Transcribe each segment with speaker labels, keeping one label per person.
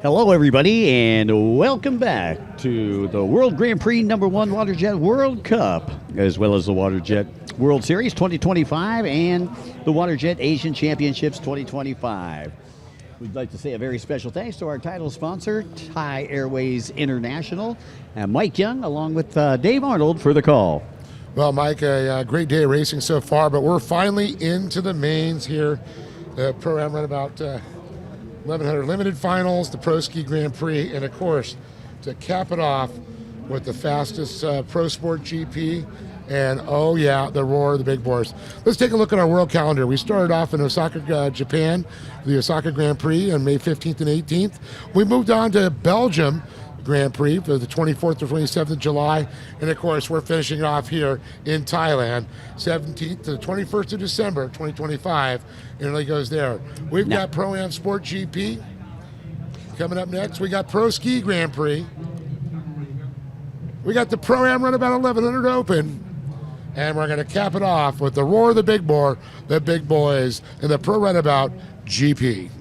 Speaker 1: Hello, everybody, and welcome back to the World Grand Prix #1 WaterJet World Cup, as well as the WaterJet World Series 2025 and the WaterJet Asian Championships 2025. We'd like to say a very special thanks to our title sponsor, Thai Airways International, and Mike Young, along with Dave Arnold, for the call.
Speaker 2: Well, Mike, a great day of racing so far, but we're finally into the mains here. The program ran about 1,100 limited finals, the Pro Ski Grand Prix, and of course, to cap it off with the fastest Pro Sport GP, and oh yeah, the roar of the big boys. Let's take a look at our world calendar. We started off in Osaka, Japan, the Osaka Grand Prix on May 15th and 18th. We moved on to Belgium Grand Prix for the 24th to 27th of July, and of course we're finishing off here in Thailand, 17th to the 21st of December 2025, and it really goes there. We've got Pro-Am Sport GP coming up next. We got Pro Ski Grand Prix. We got the Pro-Am Runabout 1100 Open, and we're going to cap it off with the roar of the big boys, and the Pro Runabout GP.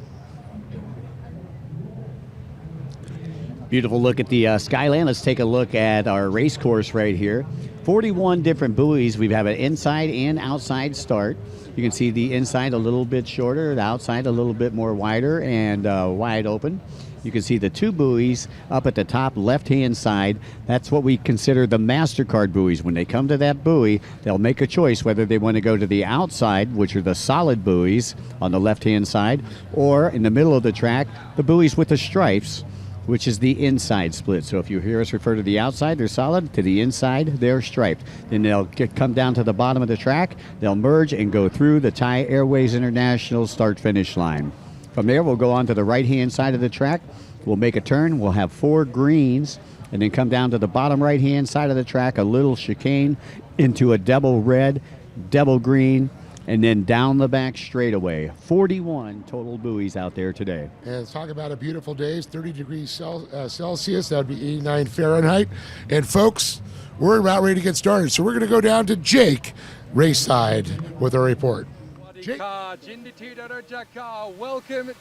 Speaker 1: Beautiful look at the Skyland. Let's take a look at our race course right here. 41 different buoys. We have an inside and outside start. You can see the inside a little bit shorter, the outside a little bit more wider and wide open. You can see the two buoys up at the top left-hand side. That's what we consider the MasterCard buoys. When they come to that buoy, they'll make a choice whether they want to go to the outside, which are the solid buoys on the left-hand side, or in the middle of the track, the buoys with the stripes, which is the inside split. So if you hear us refer to the outside, they're solid. To the inside, they're striped. Then they'll come down to the bottom of the track. They'll merge and go through the Thai Airways International start-finish line. From there, we'll go on to the right-hand side of the track. We'll make a turn. We'll have 4 greens, and then come down to the bottom right-hand side of the track, a little chicane into a double red, double green, and then down the back straightaway. 41 total buoys out there today.
Speaker 2: And let's talk about a beautiful day. It's 30 degrees Celsius. That would be 89 Fahrenheit. And folks, we're about ready to get started. So we're going to go down to Jake Rayside with a report. Jake.
Speaker 3: Welcome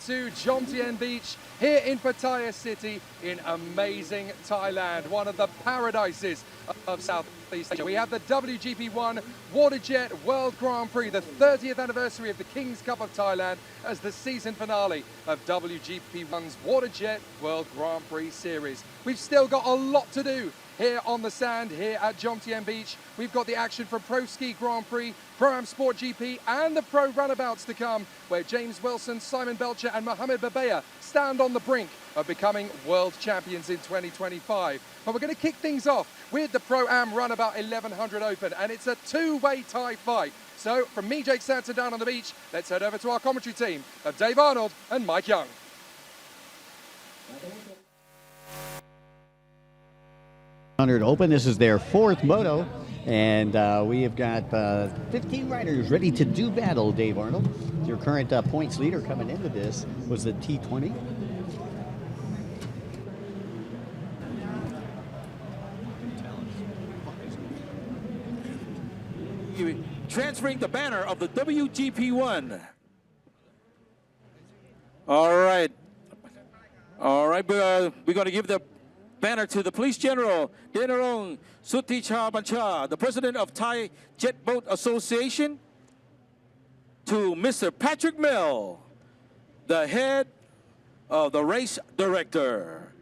Speaker 3: to Jomtien Beach here in Pattaya City in amazing Thailand, one of the paradises of Southeast Asia. We have the WGP1 WaterJet World Grand Prix, the 30th anniversary of the King's Cup of Thailand, as the season finale of WGP1's WaterJet World Grand Prix Series. We've still got a lot to do here on the sand, here at Jomtien Beach. We've got the action from Pro Ski Grand Prix, Pro-Am Sport GP, and the Pro Runabouts to come, where James Wilson, Simon Belcher, and Mohamed Babea stand on the brink of becoming world champions in 2025. But we're going to kick things off with the Pro-Am Runabout 1100 Open, and it's a two-way tie fight. So from me, Jake Sanson, down on the beach, let's head over to our commentary team of Dave Arnold and Mike Young.
Speaker 1: Open. This is their 4th moto, and we have got 15 riders ready to do battle. Dave Arnold, your current points leader coming into this, was the T20.
Speaker 4: Transferring the banner of the WGP1. All right, we're going to give the banner to the Police General Denarong Suticha Bancha, the President of Thai Jet Boat Association, to Mr. Patrick Mill, the head of the race director.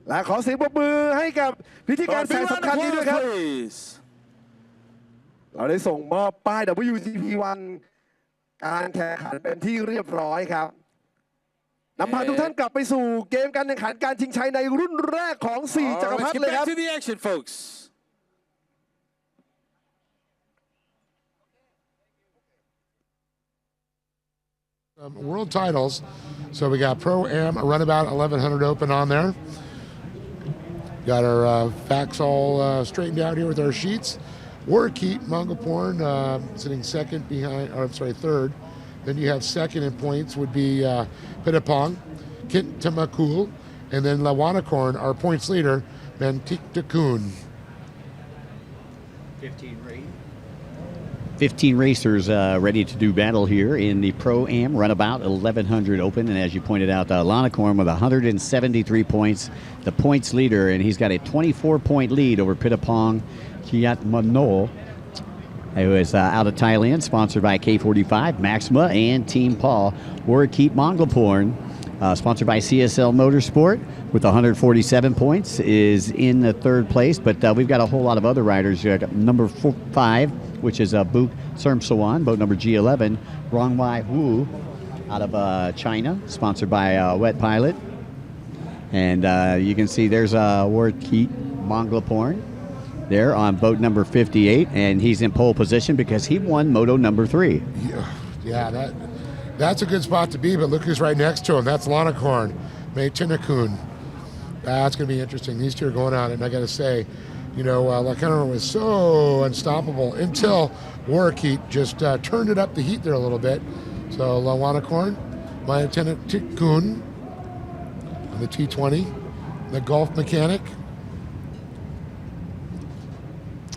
Speaker 5: และขอเสียงปรบมือให้กับพิธีการแสนสำคัญนี้ด้วยครับ เราได้ส่งมอบป้าย WGP1 การแข่งขันเป็นที่เรียบร้อยครับนำพาทุกท่านกลับไปสู่เกมการแข่งขันการชิงชัยในรุ่นแรกของ4จักรพรรดิเลยครับ
Speaker 4: Get back to the action, folks.
Speaker 2: World titles. So we got Pro-Am Runabout 1100 Open on there. Got our facts all straightened out here with our sheets. Warkeet Mangaporn sitting second behind, or I'm sorry, third. Then you have second in points would be Pitapong, Kintamakul, and then Lawanakorn, our points leader, Mantiktakun.
Speaker 1: 15 rain. 15 racers ready to do battle here in the Pro-Am Runabout 1100 Open. And as you pointed out, Lanacorn with 173 points, the points leader, and he's got a 24-point lead over Pittapong Kiatmanol, who is out of Thailand, sponsored by K45, Maxima, and Team Paul. Warikit Monglaporn, sponsored by CSL Motorsport, with 147 points, is in the third place. But we've got a whole lot of other riders. Number 5, which is Buk Sermsawan, boat number G11. Rongwai Wu, out of China, sponsored by Wet Pilot. And you can see there's Warikit Monglaporn there on boat number 58, and he's in pole position because he won moto number 3.
Speaker 2: Yeah, that's a good spot to be, but look who's right next to him. That's Lanacorn, May Tinakun. That's going to be interesting. These two are going out, and I got to say, Lanacorn was so unstoppable until Warikit just turned it up the heat there a little bit. So Lanacorn, May Tinakun on the T20, the Golf Mechanic.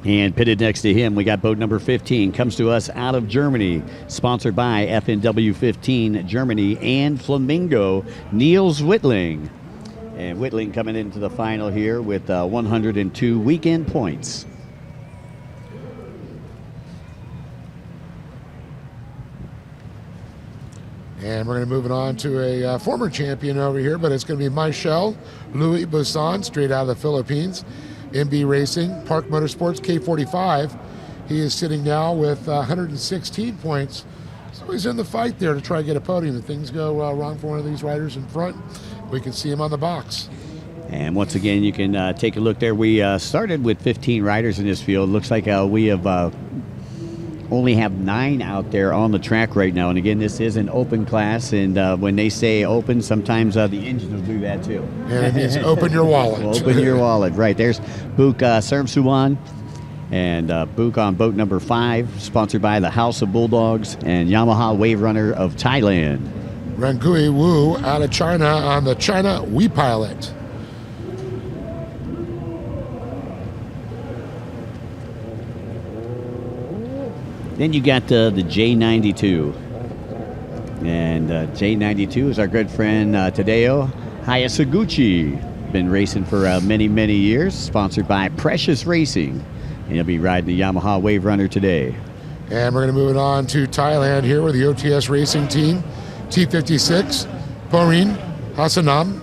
Speaker 1: And pitted next to him, we got boat number 15. Comes to us out of Germany, sponsored by FNW 15 Germany and Flamingo, Niels Wittling. And Wittling coming into the final here with 102 weekend points.
Speaker 2: And we're going to move it on to a former champion over here, but it's going to be Michel Louis Busan, straight out of the Philippines. MB Racing, Park Motorsports, K45. He is sitting now with 116 points. So he's in the fight there to try to get a podium. If things go wrong for one of these riders in front, we can see him on the box.
Speaker 1: And once again, you can take a look there. We started with 15 riders in this field. Looks like we have only have 9 out there on the track right now. And again, this is an open class, and when they say open, sometimes the engines will do that too.
Speaker 2: And it means open your wallet.
Speaker 1: Open your wallet, right. There's Buk Sermsuwan, and Buk on boat number 5, sponsored by the House of Bulldogs and Yamaha Wave Runner of Thailand.
Speaker 2: Rangui Wu out of China on the China We Pilot.
Speaker 1: Then you got the J92. And J92 is our good friend Tadeo Hayasaguchi. Been racing for many, many years, sponsored by Precious Racing. And he'll be riding the Yamaha Wave Runner today.
Speaker 2: And we're going to move it on to Thailand here with the OTS Racing Team. T56, Porin Hasanam.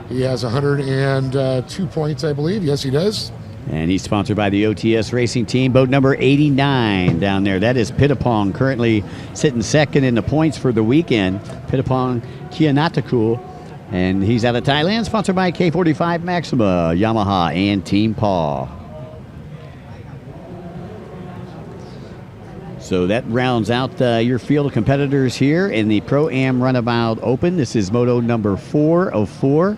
Speaker 2: He has 102 points, I believe. Yes, he does.
Speaker 1: And he's sponsored by the OTS Racing Team. Boat number 89 down there. That is Pittapong, currently sitting second in the points for the weekend. Pittapong Kianatakul. And he's out of Thailand, sponsored by K45 Maxima, Yamaha, and Team Paul. So that rounds out your field of competitors here in the Pro-Am Runabout Open. This is moto number 4 of 4.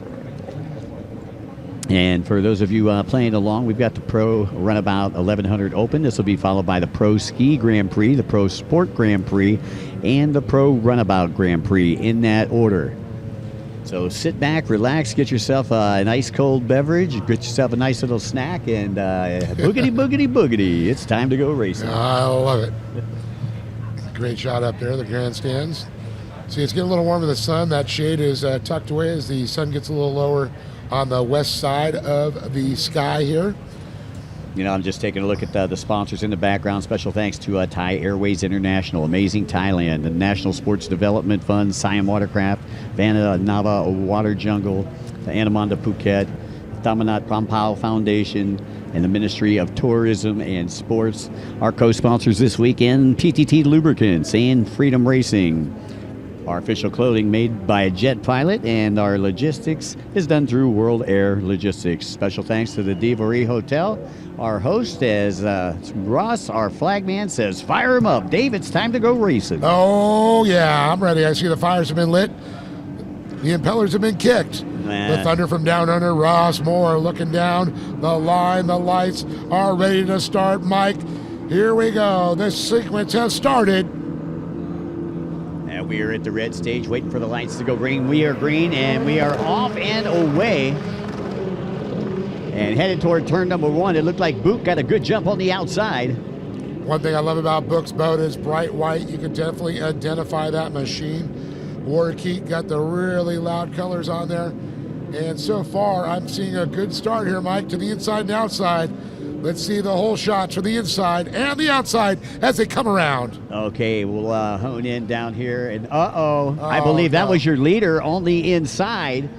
Speaker 1: And for those of you playing along, we've got the Pro Runabout 1100 Open. This will be followed by the Pro Ski Grand Prix, the Pro Sport Grand Prix, and the Pro Runabout Grand Prix in that order. So sit back, relax, get yourself a nice cold beverage, get yourself a nice little snack, and boogity, boogity, boogity. It's time to go racing.
Speaker 2: I love it. Great shot up there, the grandstands. See, it's getting a little warmer in the sun. That shade is tucked away as the sun gets a little lower on the west side of the sky here.
Speaker 1: You know, I'm just taking a look at the sponsors in the background. Special thanks to Thai Airways International, Amazing Thailand, the National Sports Development Fund, Siam Watercraft, Vana Nava Water Jungle, the Anamanda Phuket, Thamanat Prampal Foundation, and the Ministry of Tourism and Sports. Our co-sponsors this weekend, PTT Lubricants and Freedom Racing. Our official clothing made by Jet Pilot, and our logistics is done through World Air Logistics. Special thanks to the Divari Hotel. Our host, as Ross, our flagman, says, fire him up. Dave, it's time to go racing.
Speaker 2: Oh, yeah, I'm ready. I see the fires have been lit. The impellers have been kicked. The thunder from down under. Ross Moore looking down the line. The lights are ready to start. Mike, here we go. This sequence has started.
Speaker 1: And we are at the red stage waiting for the lights to go green. We are green, and we are off and away. And headed toward turn number 1. It looked like Buk got a good jump on the outside.
Speaker 2: One thing I love about Book's boat is bright white. You can definitely identify that machine. Warkeet got the really loud colors on there. And so far, I'm seeing a good start here, Mike, to the inside and outside. Let's see the whole shots for the inside and the outside as they come around.
Speaker 1: Okay, we'll hone in down here. And I believe that was your leader on the inside.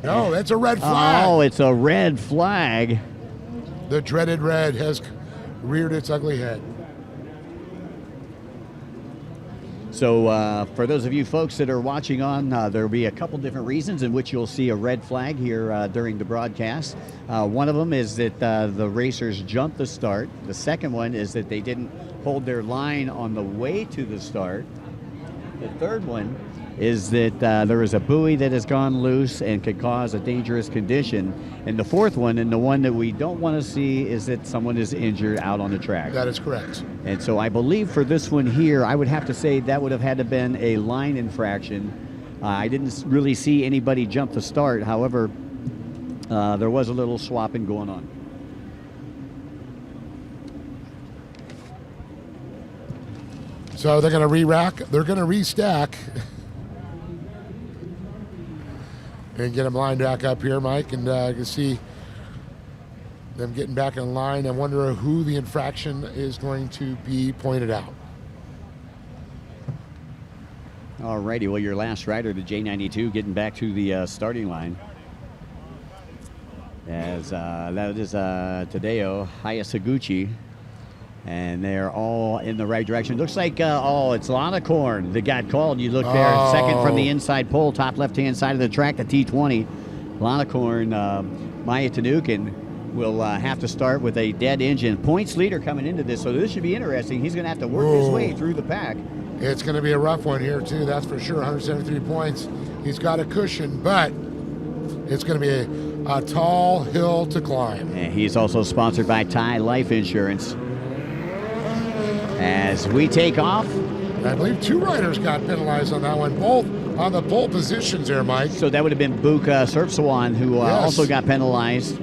Speaker 2: No, that's a red flag.
Speaker 1: Oh, it's a red flag.
Speaker 2: The dreaded red has reared its ugly head.
Speaker 1: So for those of you folks that are watching on, there will be a couple different reasons in which you'll see a red flag here during the broadcast. One of them is that the racers jumped the start. The second one is that they didn't hold their line on the way to the start. The third one is that there is a buoy that has gone loose and could cause a dangerous condition. And the fourth one, and the one that we don't want to see, is that someone is injured out on the track.
Speaker 2: That is correct.
Speaker 1: And so I believe for this one here, I would have to say that would have had to been a line infraction. I didn't really see anybody jump the start. However, there was a little swapping going on.
Speaker 2: So they're going to re-rack. They're going to restack. And get them lined back up here, Mike. And you can see them getting back in line. I wonder who the infraction is going to be pointed out.
Speaker 1: All righty, well, your last rider, the J92, getting back to the starting line. As that is Tadeo Hayasaguchi. And they're all in the right direction. Looks like, it's Lanacorn that got called. You look there, second from the inside pole, top left-hand side of the track, the T20. Lanacorn, Maya Tanukin will have to start with a dead engine. Points leader coming into this, so this should be interesting. He's going to have to work his way through the pack.
Speaker 2: It's going to be a rough one here, too, that's for sure. 173 points. He's got a cushion, but it's going to be a tall hill to climb.
Speaker 1: And he's also sponsored by Thai Life Insurance. As we take off.
Speaker 2: I believe two riders got penalized on that one, both on the pole positions there, Mike.
Speaker 1: So that would have been Book Surfsawan, who also got penalized.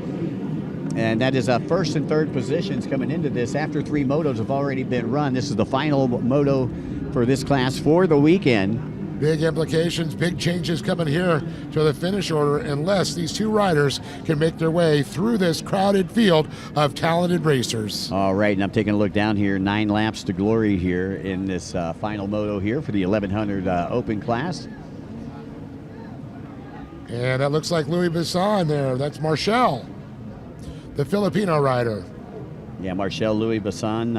Speaker 1: And that is first and third positions coming into this after 3 motos have already been run. This is the final moto for this class for the weekend.
Speaker 2: Big implications, big changes coming here to the finish order unless these two riders can make their way through this crowded field of talented racers.
Speaker 1: All right, and I'm taking a look down here. 9 laps to glory here in this final moto here for the 1100 open class.
Speaker 2: And that looks like Louis Bisson there. That's Marshall, the Filipino rider.
Speaker 1: Yeah, Marshall Louis Bisson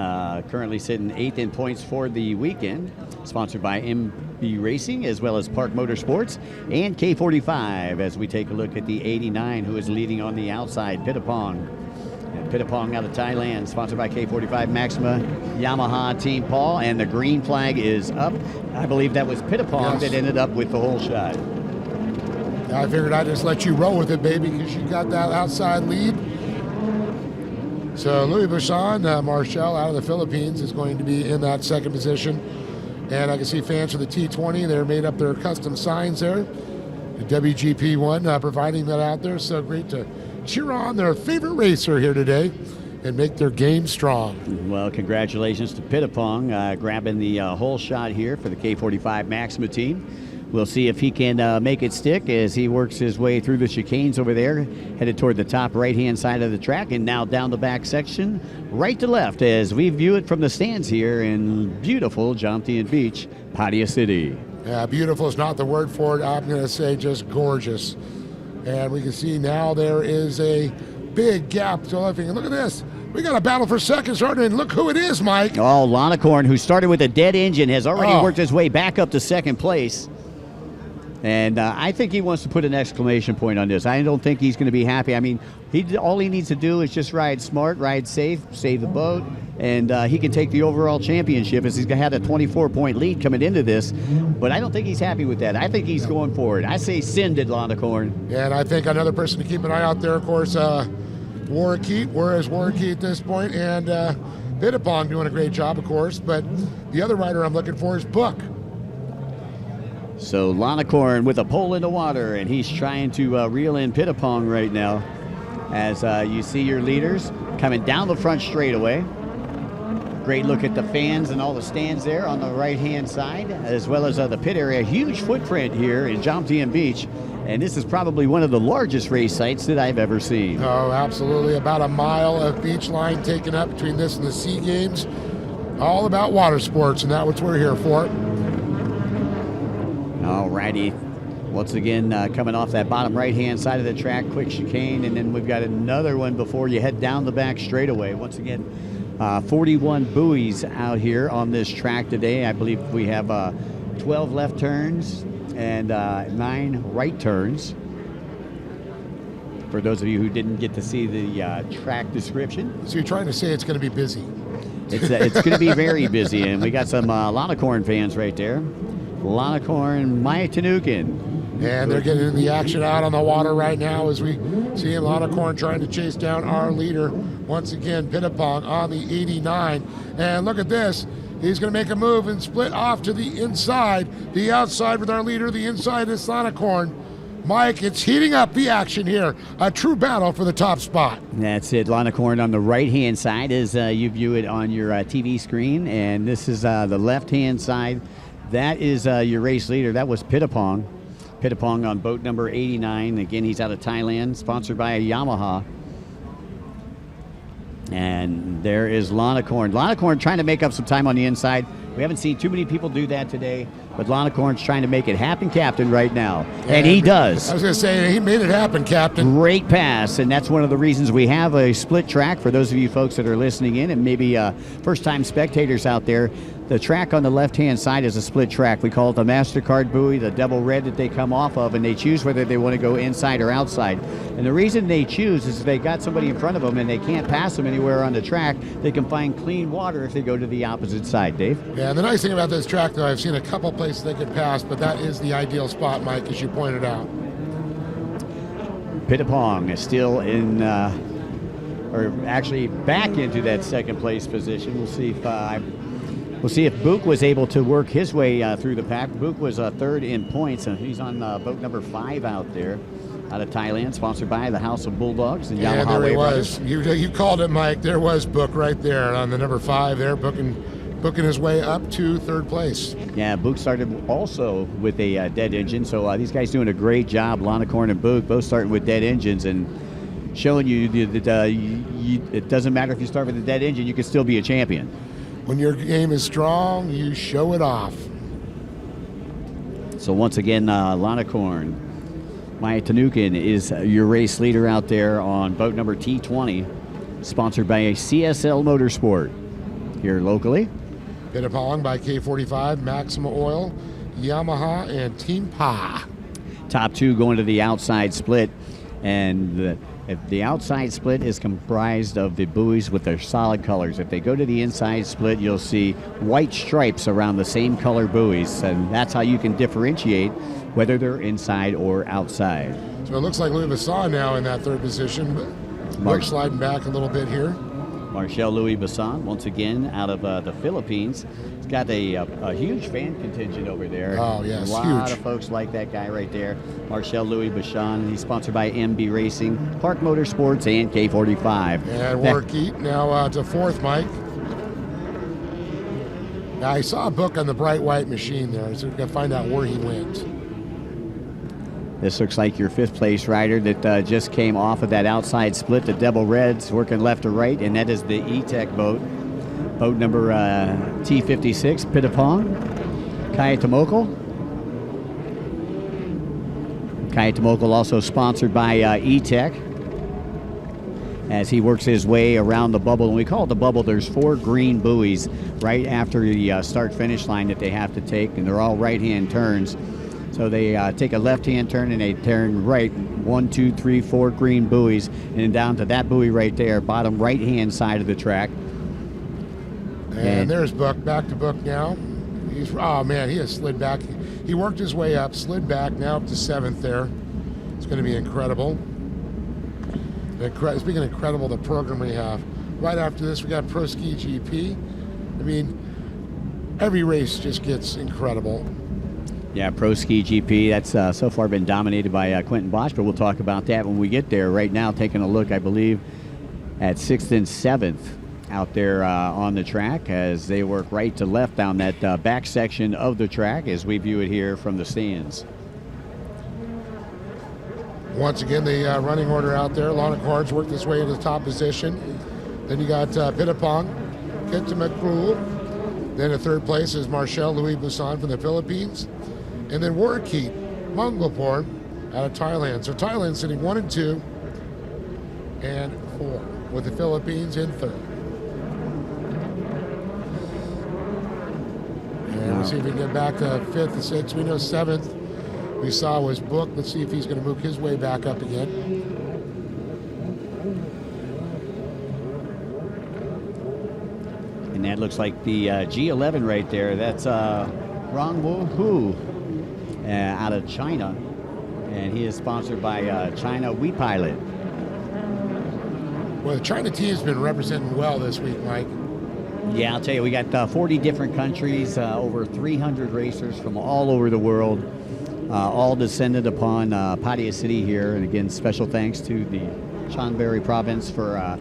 Speaker 1: currently sitting 8th in points for the weekend. Sponsored by MB Racing as well as Park Motorsports and K45 as we take a look at the 89 who is leading on the outside, Pittapong. And Pittapong out of Thailand, sponsored by K45 Maxima, Yamaha Team Paul, and the green flag is up. I believe that was Pittapong that ended up with the whole shot.
Speaker 2: I figured I'd just let you roll with it, baby, because you got that outside lead. So Louis Bisson, Marshall out of the Philippines is going to be in that second position. And I can see fans for the T20, they're made up their custom signs there. The WGP1 providing that out there. So great to cheer on their favorite racer here today and make their game strong.
Speaker 1: Well, congratulations to Pittapong grabbing the whole shot here for the K45 Maxima team. We'll see if he can make it stick as he works his way through the chicanes over there, headed toward the top right-hand side of the track, and now down the back section, right to left, as we view it from the stands here in beautiful Jomtien Beach, Pattaya City.
Speaker 2: Yeah, beautiful is not the word for it. I'm going to say just gorgeous. And we can see now there is a big gap to left. And look at this. We got a battle for second starting, and look who it is, Mike.
Speaker 1: Oh, Lanacorn, who started with a dead engine, has already worked his way back up to second place. And I think he wants to put an exclamation point on this. I don't think he's going to be happy. I mean, all he needs to do is just ride smart, ride safe, save the boat, and he can take the overall championship as he's had a 24-point lead coming into this. But I don't think he's happy with that. I think he's going forward. I say send it, Lanacorn.
Speaker 2: And I think another person to keep an eye out there, of course, Warkeet. Where is Warkeet at this point? And Pittapong doing a great job, of course. But the other rider I'm looking for is Book.
Speaker 1: So Lanacorn with a pole in the water, and he's trying to reel in Pittapong right now. As you see your leaders coming down the front straightaway. great look at the fans and all the stands there on the right-hand side, as well as the pit area. Huge footprint here in Jomtien Beach, and this is probably one of the largest race sites that I've ever seen.
Speaker 2: Oh, absolutely. About a mile of beach line taken up between this and the Sea Games. All about water sports, and that's what we're here for.
Speaker 1: All righty. Once again, coming off that bottom right-hand side of the track, quick chicane, and then we've got another one before you head down the back straightaway. Once again, 41 buoys out here on this track today. I believe we have 12 left turns and 9 right turns. For those of you who didn't get to see the track description.
Speaker 2: So you're trying to say it's going to be busy.
Speaker 1: It's going to be very busy, and we got some Lanacorn fans right there. Lanacorn, Maya Tanukin.
Speaker 2: And they're getting the action out on the water right now as we see him, Lanacorn, trying to chase down our leader. Once again, Pittapong on the 89. And look at this. He's going to make a move and split off to the inside. The outside with our leader. The inside is Lanacorn. Mike, it's heating up the action here. A true battle for the top spot.
Speaker 1: That's it. Lanacorn on the right-hand side as you view it on your TV screen. And this is the left-hand side. That is your race leader. That was Pittapong. Pittapong on boat number 89. Again, he's out of Thailand, sponsored by Yamaha. And there is Lanacorn. Lanacorn trying to make up some time on the inside. We haven't seen too many people do that today, but Lanacorn's trying to make it happen, Captain, right now. And he does.
Speaker 2: I was going to say, he made it happen, Captain.
Speaker 1: Great pass, and that's one of the reasons we have a split track for those of you folks that are listening in and maybe first-time spectators out there. The track on the left-hand side is a split track. We call it the MasterCard buoy, the double red that they come off of, and they choose whether they want to go inside or outside. And the reason they choose is if they got somebody in front of them and they can't pass them anywhere on the track, they can find clean water if they go to the opposite side, Dave.
Speaker 2: Yeah, and the nice thing about this track, though, I've seen a couple places they could pass, but that is the ideal spot, Mike, as you pointed out.
Speaker 1: Pittapong is still in, or actually back into that second place position. We'll see if Book was able to work his way through the pack. Book was third in points, and he's on boat number 5 out there, out of Thailand, sponsored by the House of Bulldogs and Yamaha.
Speaker 2: Yeah, there he was.
Speaker 1: Brothers.
Speaker 2: You called it, Mike. There was Book right there on the number 5 there, booking his way up to third place.
Speaker 1: Yeah, Book started also with a dead engine, so these guys doing a great job. Lanacorn and Book both starting with dead engines and showing you that it doesn't matter if you start with a dead engine, you can still be a champion.
Speaker 2: When your game is strong, you show it off.
Speaker 1: So once again, Lanacorn, Maya Tanukin is your race leader out there on boat number T20, sponsored by CSL Motorsport here locally.
Speaker 2: Pittapong by K45, Maxima Oil, Yamaha, and Team Pa.
Speaker 1: Top 2 going to the outside split, and the outside split is comprised of the buoys with their solid colors. If they go to the inside split, you'll see white stripes around the same color buoys, and that's how you can differentiate whether they're inside or outside.
Speaker 2: So it looks like Louis Vuitton now in that third position, but Mark sliding back a little bit here.
Speaker 1: Marcel Louis Bassan, once again, out of the Philippines. He's got a huge fan contingent over there.
Speaker 2: Oh, yes,
Speaker 1: a lot of folks like that guy right there. Marcel Louis Bassan. He's sponsored by MB Racing, Park Motorsports, and K45.
Speaker 2: And Warwick Eat now to 4th, Mike. Now, I saw a Book on the bright white machine there, so we're going to find out where he went.
Speaker 1: This looks like your 5th place rider that just came off of that outside split. The Devil Reds working left to right, and that is the E-Tech boat. Boat number T56, Pittapong. Kaya Tomoko. Kaya Tomoko also sponsored by E-Tech as he works his way around the bubble. And we call it the bubble. There's 4 green buoys right after the start-finish line that they have to take, and they're all right-hand turns. So they take a left-hand turn and they turn right, 1, 2, 3, 4 green buoys, and then down to that buoy right there, bottom right-hand side of the track.
Speaker 2: And there's Book, back to Book now. Oh man, he has slid back. He worked his way up, slid back, now up to 7th there. It's going to be incredible. Speaking of incredible, the program we have. Right after this, we got Pro Ski GP. I mean, every race just gets incredible.
Speaker 1: Yeah, Pro Ski GP, that's so far been dominated by Quentin Bosch, but we'll talk about that when we get there. Right now, taking a look, I believe, at 6th and 7th out there on the track as they work right to left down that back section of the track as we view it here from the stands.
Speaker 2: Once again, the running order out there. Lanacorn's worked his way into the top position. Then you got Pittapong, Kintamacrul. Then in third place is Marcel Louis Busan from the Philippines. And then Warkeet Mongolporn out of Thailand. So Thailand sitting 1 and 2 and 4 with the Philippines in third. And we'll see if we can get back to 5th and 6th. We know 7th we saw was booked. Let's see if he's going to move his way back up again.
Speaker 1: And that looks like the G11 right there. That's Rong Wu Hu out of China. And he is sponsored by China We Pilot.
Speaker 2: Well, the China team's been representing well this week, Mike.
Speaker 1: Yeah, I'll tell you, we got 40 different countries, over 300 racers from all over the world, all descended upon Pattaya City here. And again, special thanks to the Chonburi province for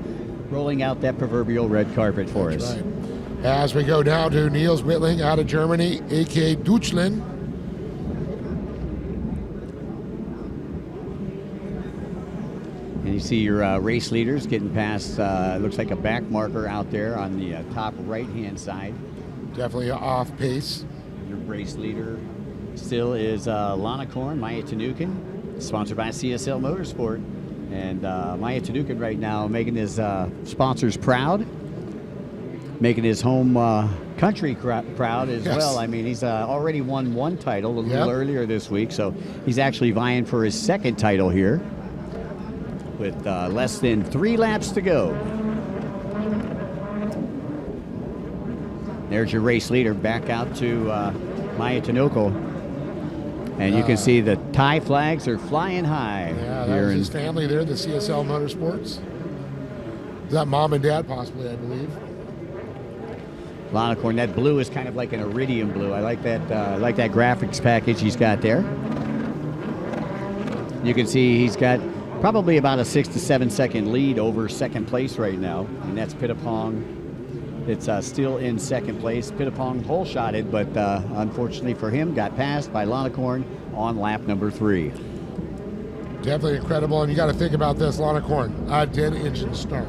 Speaker 1: rolling out that proverbial red carpet for us.
Speaker 2: Right. As we go down to Niels Wittling out of Germany, a.k.a. Deutschland.
Speaker 1: And you see your race leaders getting past, looks like a back marker out there on the top right-hand side.
Speaker 2: Definitely off pace.
Speaker 1: Your race leader still is Lanacorn, Maya Tanukin, sponsored by CSL Motorsport. And Maya Tanukin right now making his sponsors proud, making his home country proud as well. I mean, he's already won 1 title a little earlier this week, so he's actually vying for his 2nd title here with less than 3 laps to go. There's your race leader back out to Maya Tanukin. And you can see the Thai flags are flying high.
Speaker 2: Yeah, that was his family there, the CSL Motorsports. Is that mom and dad possibly, I believe?
Speaker 1: Lanacorn, that blue is kind of like an iridium blue. I like that graphics package he's got there. You can see he's got probably about a 6 to 7 second lead over 2nd place right now. And that's Pittapong. It's still in 2nd place. Pittapong hole-shotted, but unfortunately for him, got passed by Lanacorn on lap number 3.
Speaker 2: Definitely incredible, and you got to think about this, Lanacorn, a dead engine start.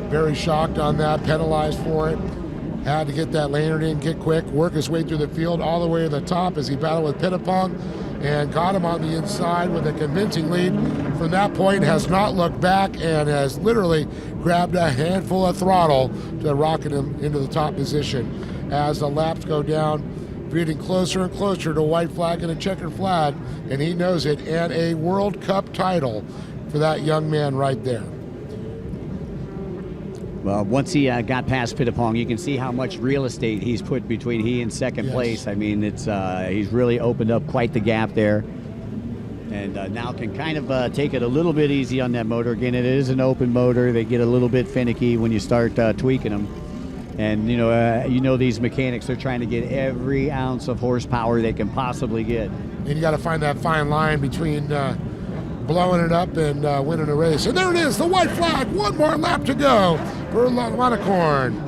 Speaker 2: Very shocked on that, penalized for it. Had to get that lanyard in, get quick, work his way through the field all the way to the top as he battled with Pittapong and got him on the inside with a convincing lead. From that point, has not looked back and has literally grabbed a handful of throttle to rocket him into the top position. As the laps go down, getting closer and closer to white flag and a checkered flag, and he knows it, and a World Cup title for that young man right there.
Speaker 1: Well, once he got past Pittapong, you can see how much real estate he's put between he and 2nd place. I mean, it's he's really opened up quite the gap there. And now can kind of take it a little bit easy on that motor. Again, it is an open motor. They get a little bit finicky when you start tweaking them. And, you know these mechanics, they're trying to get every ounce of horsepower they can possibly get.
Speaker 2: And you got to find that fine line between blowing it up and winning a race. And there it is, the white flag. 1 more lap to go for Lanacorn.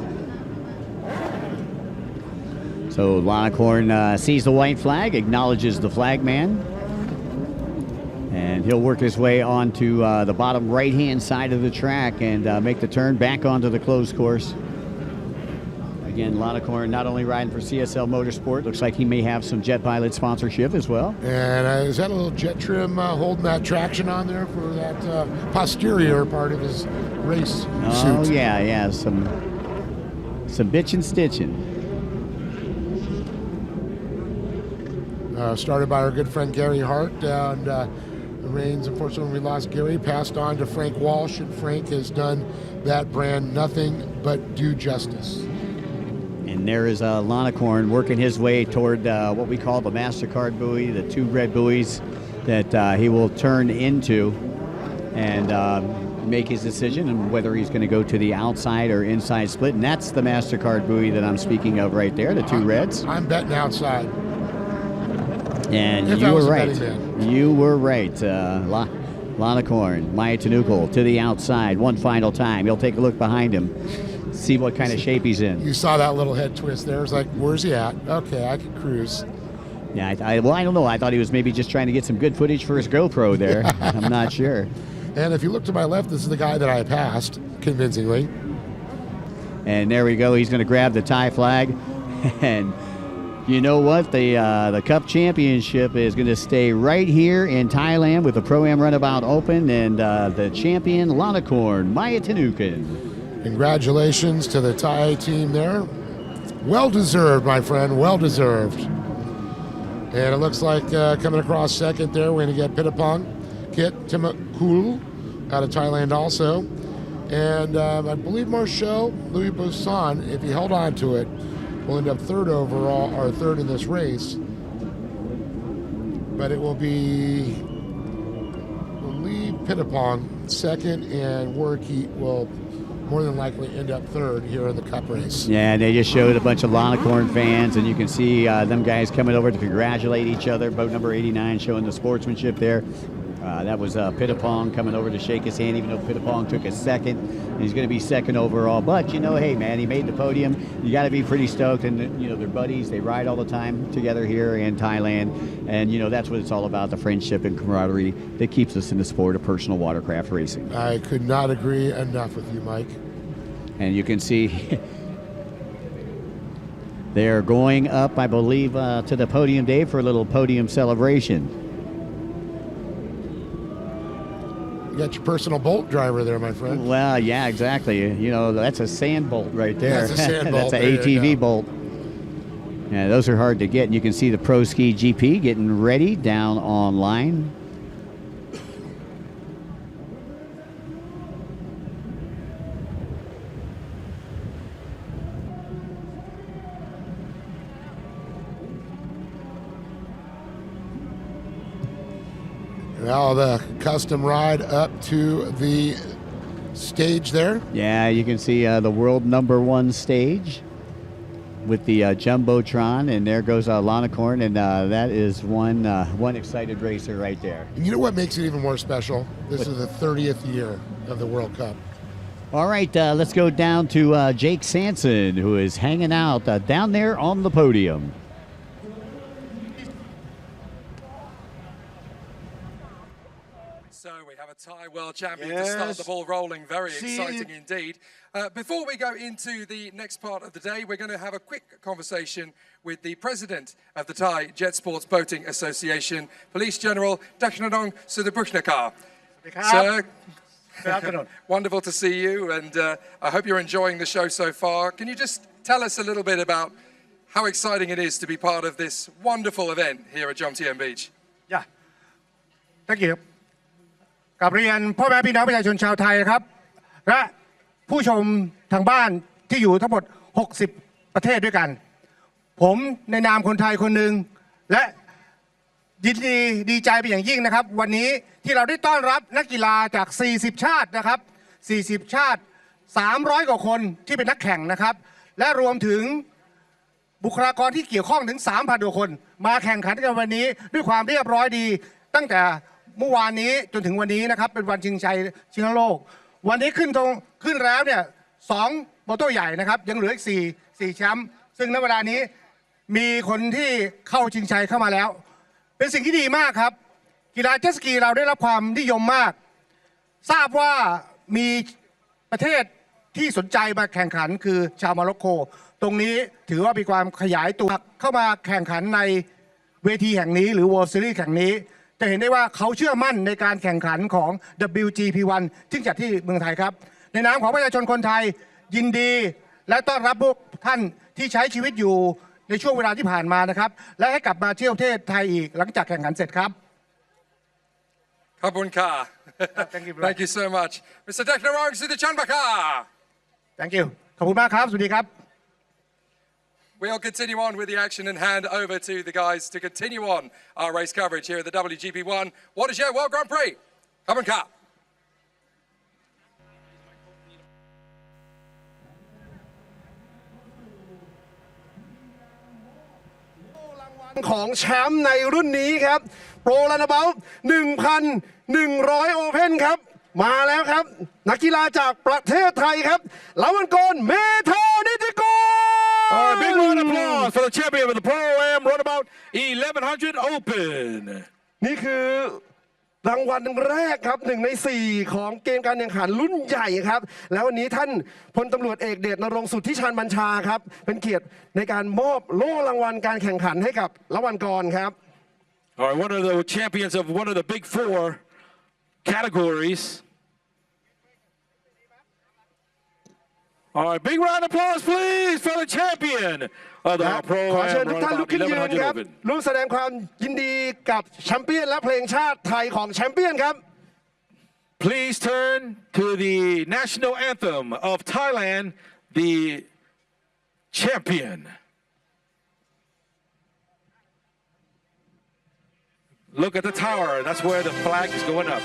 Speaker 1: So Lanacorn sees the white flag, acknowledges the flag man. And he'll work his way onto the bottom right-hand side of the track and make the turn back onto the closed course. Again, Lanacorn not only riding for CSL Motorsport, looks like he may have some Jet Pilot sponsorship as well.
Speaker 2: And is that a little jet trim holding that traction on there for that posterior part of his race suit?
Speaker 1: Oh, yeah, some bitchin' stitching.
Speaker 2: Started by our good friend Gary Hart, and the reins, unfortunately, we lost Gary, passed on to Frank Walsh, and Frank has done that brand nothing but do justice.
Speaker 1: And there is Lanacorn working his way toward what we call the MasterCard buoy, the 2 red buoys that he will turn into and make his decision on whether he's going to go to the outside or inside split. And that's the MasterCard buoy that I'm speaking of right there, the 2 reds.
Speaker 2: I'm betting outside.
Speaker 1: And you were right. You were right. Lanacorn, Maya Tanukel to the outside one final time. He'll take a look behind him, see what kind of shape he's in.
Speaker 2: You saw that little head twist there. It's like, where's he at? Okay, I can cruise.
Speaker 1: Yeah, well, I don't know. I thought he was maybe just trying to get some good footage for his GoPro there. I'm not sure.
Speaker 2: And if you look to my left, this is the guy that I passed convincingly.
Speaker 1: And there we go. He's going to grab the Thai flag. And you know what? The Cup Championship is going to stay right here in Thailand with the Pro-Am Runabout Open and the champion, Lanacorn, Maya Tanukin.
Speaker 2: Congratulations to the Thai team there. Well deserved, my friend. Well deserved. And it looks like coming across second there, we're going to get Pittapong, Kit Timakul out of Thailand also. And I believe Marshall Louis Boussan, if he held on to it, will end up third overall, or third in this race. But it will be, I believe, Pittapong second, and Warkeet will more than likely end up third here in the Cup race.
Speaker 1: Yeah, and they just showed a bunch of Lanacorn fans, and you can see them guys coming over to congratulate each other. Boat number 89 showing the sportsmanship there. That was Pittapong coming over to shake his hand, even though Pittapong took a second. And he's going to be second overall. But, you know, hey, man, he made the podium. You got to be pretty stoked. And, you know, they're buddies. They ride all the time together here in Thailand. And, you know, that's what it's all about, the friendship and camaraderie that keeps us in the sport of personal watercraft racing.
Speaker 2: I could not agree enough with you, Mike.
Speaker 1: And you can see they're going up, I believe, to the podium, Dave, for a little podium celebration.
Speaker 2: You got your personal bolt driver there, my friend.
Speaker 1: Well, yeah, exactly. You know, that's a sand bolt right there.
Speaker 2: That's a sand bolt.
Speaker 1: That's an ATV bolt. Yeah, those are hard to get. And you can see the Pro Ski GP getting ready down online.
Speaker 2: Now the custom ride up to the stage there.
Speaker 1: Yeah, you can see the world #1 stage with the Jumbotron, and there goes Lanacorn, and that is one excited racer right there.
Speaker 2: And you know what makes it even more special? This is the 30th year of the World Cup.
Speaker 1: All right, let's go down to Jake Sanson, who is hanging out down there on the podium.
Speaker 3: So we have a Thai world champion to start the ball rolling. Very exciting indeed. Before we go into the next part of the day, we're going to have a quick conversation with the president of the Thai Jet Sports Boating Association, Police General Dashnadong Sudapushnakar. Sir,
Speaker 6: good afternoon.
Speaker 3: Wonderful to see you, and I hope you're enjoying the show so far. Can you just tell us a little bit about how exciting it is to be part of this wonderful event here at Jomtien Beach?
Speaker 6: Yeah. Thank you. กับเรียนพ่อแม่พี่น้องประชาชนชาวไทยครับและผู้ชมทางบ้านที่อยู่ทั้งหมด60ประเทศด้วยกันผมในนามคนไทยคนหนึ่งและยินดีใจเป็นอย่างยิ่งนะครับวันนี้ที่เราได้ต้อนรับนักกีฬาจาก40ชาตินะครับ40ชาติ300กว่าคนที่เป็นนักแข่งนะครับและรวมถึงบุคลากรที่เกี่ยวข้องถึง 3,000 กว่าคนมาแข่งขันกันวันนี้ด้วยความเรียบร้อยดีตั้งแต่เมื่อวานนี้จนถึงวันนี้นะครับเป็นวันชิงชัยชิงโลกวันนี้ขึ้นแล้วเนี่ย2โมโต้ใหญ่นะครับยังเหลืออีก4แชมป์ซึ่งณเวลานี้มีคนที่เข้าชิงชัยเข้ามาแล้วเป็นสิ่งที่ดีมากครับกีฬาเจ็ตสกีเราได้รับความนิยมมากทราบว่ามีประเทศที่สนใจมาแข่งขันคือชาวโมร็อกโกตรงนี้ถือว่ามีความขยายตัวเข้ามาแข่งขันในเวทีแห่งนี้หรือ World Series แห่งนี้จะเห็นได้ว่าเขาเชื่อมั่นในการแข่งขันของ WGP1 ที่จัดที่เมืองไทยครับในนามของประชาชนคนไทยยินดีและต้อนรับพวกท่านที่ใช้ชีวิตอยู่ในช่วงเวลาที่ผ่านมานะครับและให้กลับมาเที่ยวประเทศไทยอีกหลังจากแข่งขันเสร็จครับ
Speaker 3: ขอบคุณค่ะ Thank you so much Mr. Deklarong Sudachanbaka
Speaker 6: Thank you ขอบคุณมากครับสวัสดีครับ
Speaker 3: We'll continue on with the action and hand over to the guys to continue on our race coverage here at the WGP1 Waterjet World Grand Prix. Come on, Car. ของแชมป์ในรุ่นนี้ครับโปรลันเบล
Speaker 5: 100 โอเพ่นครับ มาแล้วครับ นักกีฬาจากประเทศไทยครับลาวันกรเมธานิติกุล
Speaker 4: Big round of applause for the champion of the Pro-Am Runabout 1100 Open.
Speaker 5: นี่คือรางวัลแรกครับ1 ใน 4ของเกมการแข่งขันรุ่นใหญ่ครับแล้ววันนี้ท่านพลตำรวจเอกเดชนรงค์สุทธิชาญบัญชาครับเป็นเกียรติในการมอบโล่รางวัลการแข่งขันให้กับลาวันกรครับ
Speaker 4: All right, one of the champions of one of the big 4 categories. All right, big round of applause, please, for the champion of the
Speaker 5: ขอเชิญ
Speaker 4: Pro-Am
Speaker 5: ทุกท่านลุก
Speaker 4: Runabout
Speaker 5: ขึ้นยืน
Speaker 4: 1100
Speaker 5: ครับ
Speaker 4: Open.
Speaker 5: ร่วมแสดงความยินดีกับแชมเปี้ยนและเพลงชาติไทยของแชมเปี้ยนครับ
Speaker 4: Please turn to the national anthem of Thailand, the champion. Look at the tower. That's where the flag is going up.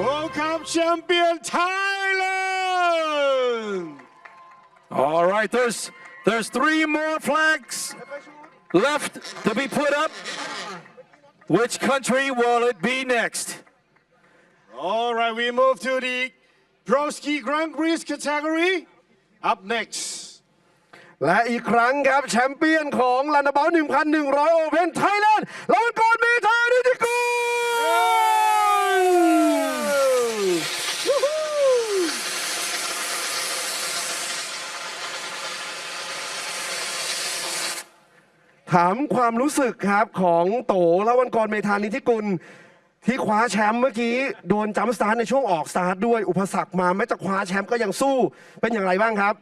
Speaker 7: World Cup champion Thailand!
Speaker 4: All right, there's 3 more flags left to be put up. Which country will it be next?
Speaker 7: All right, we move to the Pro Ski Grand Prix category. Up next.
Speaker 5: และอีกครั้งครับแชมเปี้ยนของลันดาเบล 1,100 โอเพ่นไทยแลนด์ลาวันกรเมธานิติกุล ถามความรู้สึกครับของโตลาวันกรเมธานิติกุลที่คว้าแชมป์เมื่อกี้โดนจัมป์สตาร์ทในช่วงออกสตาร์ทด้วยอุปสรรคมาแม้จะคว้าแชมป์ก็ยังสู้เป็นอย่างไรบ้างครับ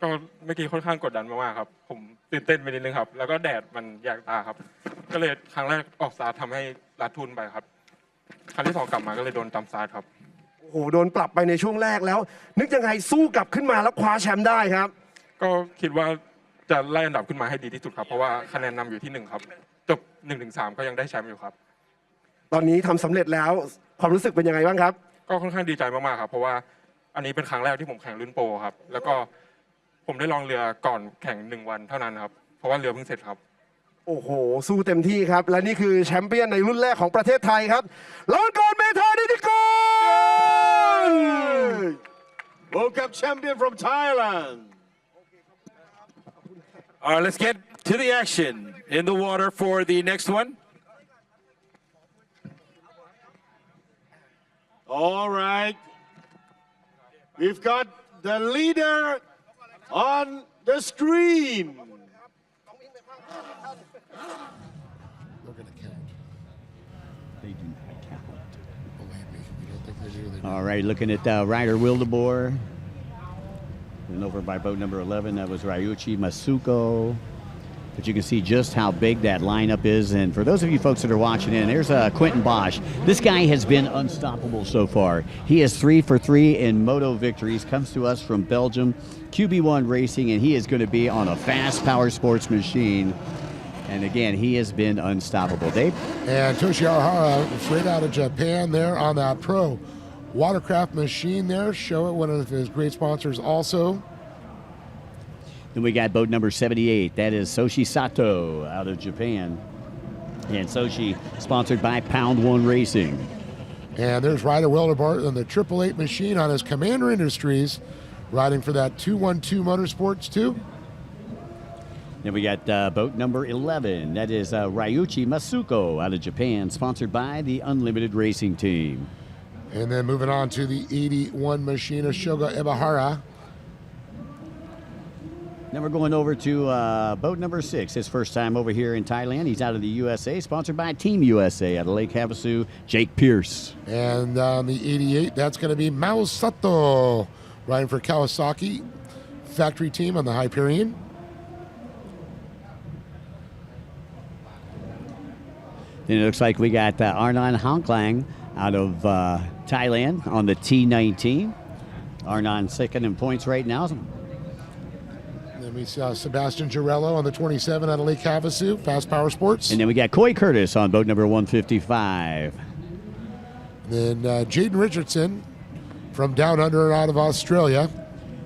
Speaker 8: ก็เมื่อกี้ค่อนข้างกดดันมากๆครับผมตื่นเต้นไปนิดนึงครับแล้วก็แดดมันแยกตาครับก็เลยครั้งแรกออกสตาร์ททำให้ลาดทุนไปครับครั้งที่ 2กลับมาก็เลยโดนตามสตาร์ทครับ
Speaker 5: โอ้โหโดนปรับไปในช่วงแรกแล้ว นึกยังไงสู้กลับขึ้นมาแล้วคว้าแชมป์ได้ครับ
Speaker 8: ก็คิดว่าจะไล่อันดับขึ้นมาให้ดีที่สุดครับเพราะว่าคะแนนนำอยู่ที่1ครับจบ 1-3 ก็ยังได้แชมป์อยู่ครับ
Speaker 5: ตอนนี้ทำสำเร็จแล้วความรู้สึกเป็นยังไงบ้างครับ
Speaker 8: ก็ค่อนข้างดีใจมากๆครับเพราะว่าอันนี้เป็นครั้งแรกที่ผมแข่งรุ่นโปรครับแล้วก็ผมได้ลองเรือก่อนแข่ง1 วันเท่านั้นครับเพราะว่าเรือเพิ่งเสร็จครับ
Speaker 5: โอ้โหสู้เต็มที่ครับและนี่คือแชมเปี้ยนในรุ่นแรกของประเทศไทยครับลาวันกรเมธานิติกุล
Speaker 7: World Cup champion from Thailand.
Speaker 4: All right, let's get to the action in the water for the next one.
Speaker 7: All right. We've got the leader on the screen.
Speaker 2: They're going to count.
Speaker 1: They do not count.
Speaker 2: Believe me, you don't think they do. They do.
Speaker 1: All right, looking at Ryder Wildeboer. And over by boat number 11, that was Ryuichi Masuko. But you can see just how big that lineup is. And for those of you folks that are watching in, there's Quentin Bosch. This guy has been unstoppable so far. He is 3 for 3 in moto victories. Comes to us from Belgium, QB1 Racing, and he is going to be on a fast power sports machine. And again, he has been unstoppable. Dave?
Speaker 2: And Toshi Arahara, straight out of Japan there on that pro watercraft machine there. Show it, one of his great sponsors also.
Speaker 1: Then we got boat number 78. That is Soshi Sato out of Japan. And Soshi, sponsored by Pound One Racing.
Speaker 2: And there's Ryder Wildeboer on the 888 machine on his Commander Industries, riding for that 212 Motorsports too.
Speaker 1: Then we got boat number 11. That is Ryuichi Masuko out of Japan, sponsored by the Unlimited Racing Team.
Speaker 2: And then moving on to the 81 machine of Shoga Ibahara.
Speaker 1: Then we're going over to boat number 6. His first time over here in Thailand. He's out of the USA, sponsored by Team USA out of Lake Havasu, Jake Pierce.
Speaker 2: And on the 88, that's going to be Mao Sato, riding for Kawasaki factory team on the Hyperion.
Speaker 1: Then it looks like we got Arnon Honklang out of Thailand on the T19. Arnon second in points right now.
Speaker 2: Then we saw Sebastian Girello on the 27 out of Lake Havasu, Fast Power Sports.
Speaker 1: And then we got Coy Curtis on boat number 155.
Speaker 2: Then Jaden Richardson from down under out of Australia.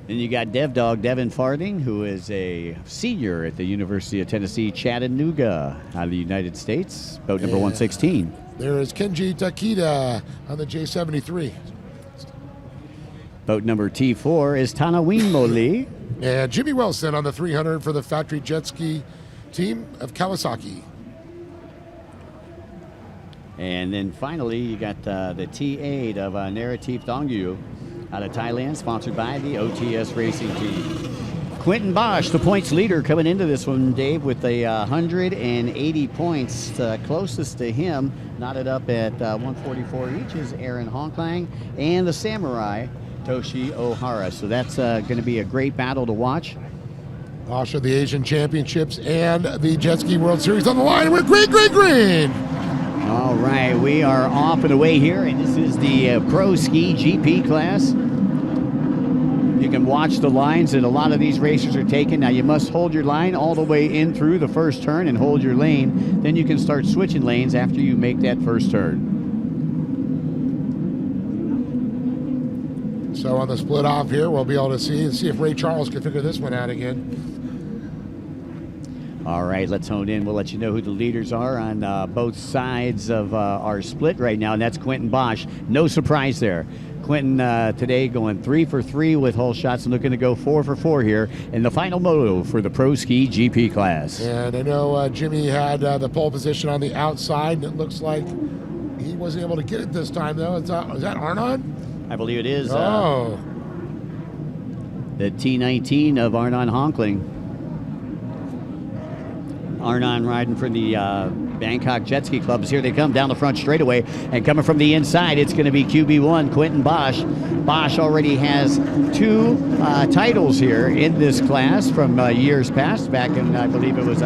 Speaker 1: Then you got Dev Dog Devin Farding, who is a senior at the University of Tennessee, Chattanooga, out of the United States, boat number 116.
Speaker 2: There is Kenji Takeda on the J73.
Speaker 1: Boat number T4 is Tanawin Moli.
Speaker 2: And Jimmy Wilson on the 300 for the factory jet ski team of Kawasaki.
Speaker 1: And then finally, you got the T8 of Naratif Dongyu out of Thailand, sponsored by the OTS Racing Team. Quentin Bosch, the points leader, coming into this one, Dave, with a 180 points. Closest to him, knotted up at 144 each, is Aaron Honklang and the Samurai, Toshi Ohara. So that's going to be a great battle to watch.
Speaker 2: Bosch of the Asian Championships and the Jet Ski World Series on the line. We're green.
Speaker 1: All right, we are off and away here, and this is the Pro Ski GP class. You can watch the lines that a lot of these racers are taking. Now, you must hold your line all the way in through the first turn and hold your lane. Then you can start switching lanes after you make that first turn.
Speaker 2: So on the split off here, we'll be able to see if Ray Charles can figure this one out again.
Speaker 1: All right, let's hone in. We'll let you know who the leaders are on both sides of our split right now, and that's Quentin Bosch. No surprise there. Quentin today going 3 for 3 with hole shots and looking to go 4 for 4 here in the final moto for the Pro Ski GP class.
Speaker 2: And I know Jimmy had the pole position on the outside, and it looks like he wasn't able to get it this time, though. Is that Arnon?
Speaker 1: I believe it is.
Speaker 2: Oh.
Speaker 1: The T19 of Arnon Honkling. Arnon riding for the Bangkok Jet Ski Clubs. Here they come down the front straightaway, and coming from the inside, it's going to be QB1, Quentin Bosch. Bosch already has 2 titles here in this class from years past, back in, I believe it was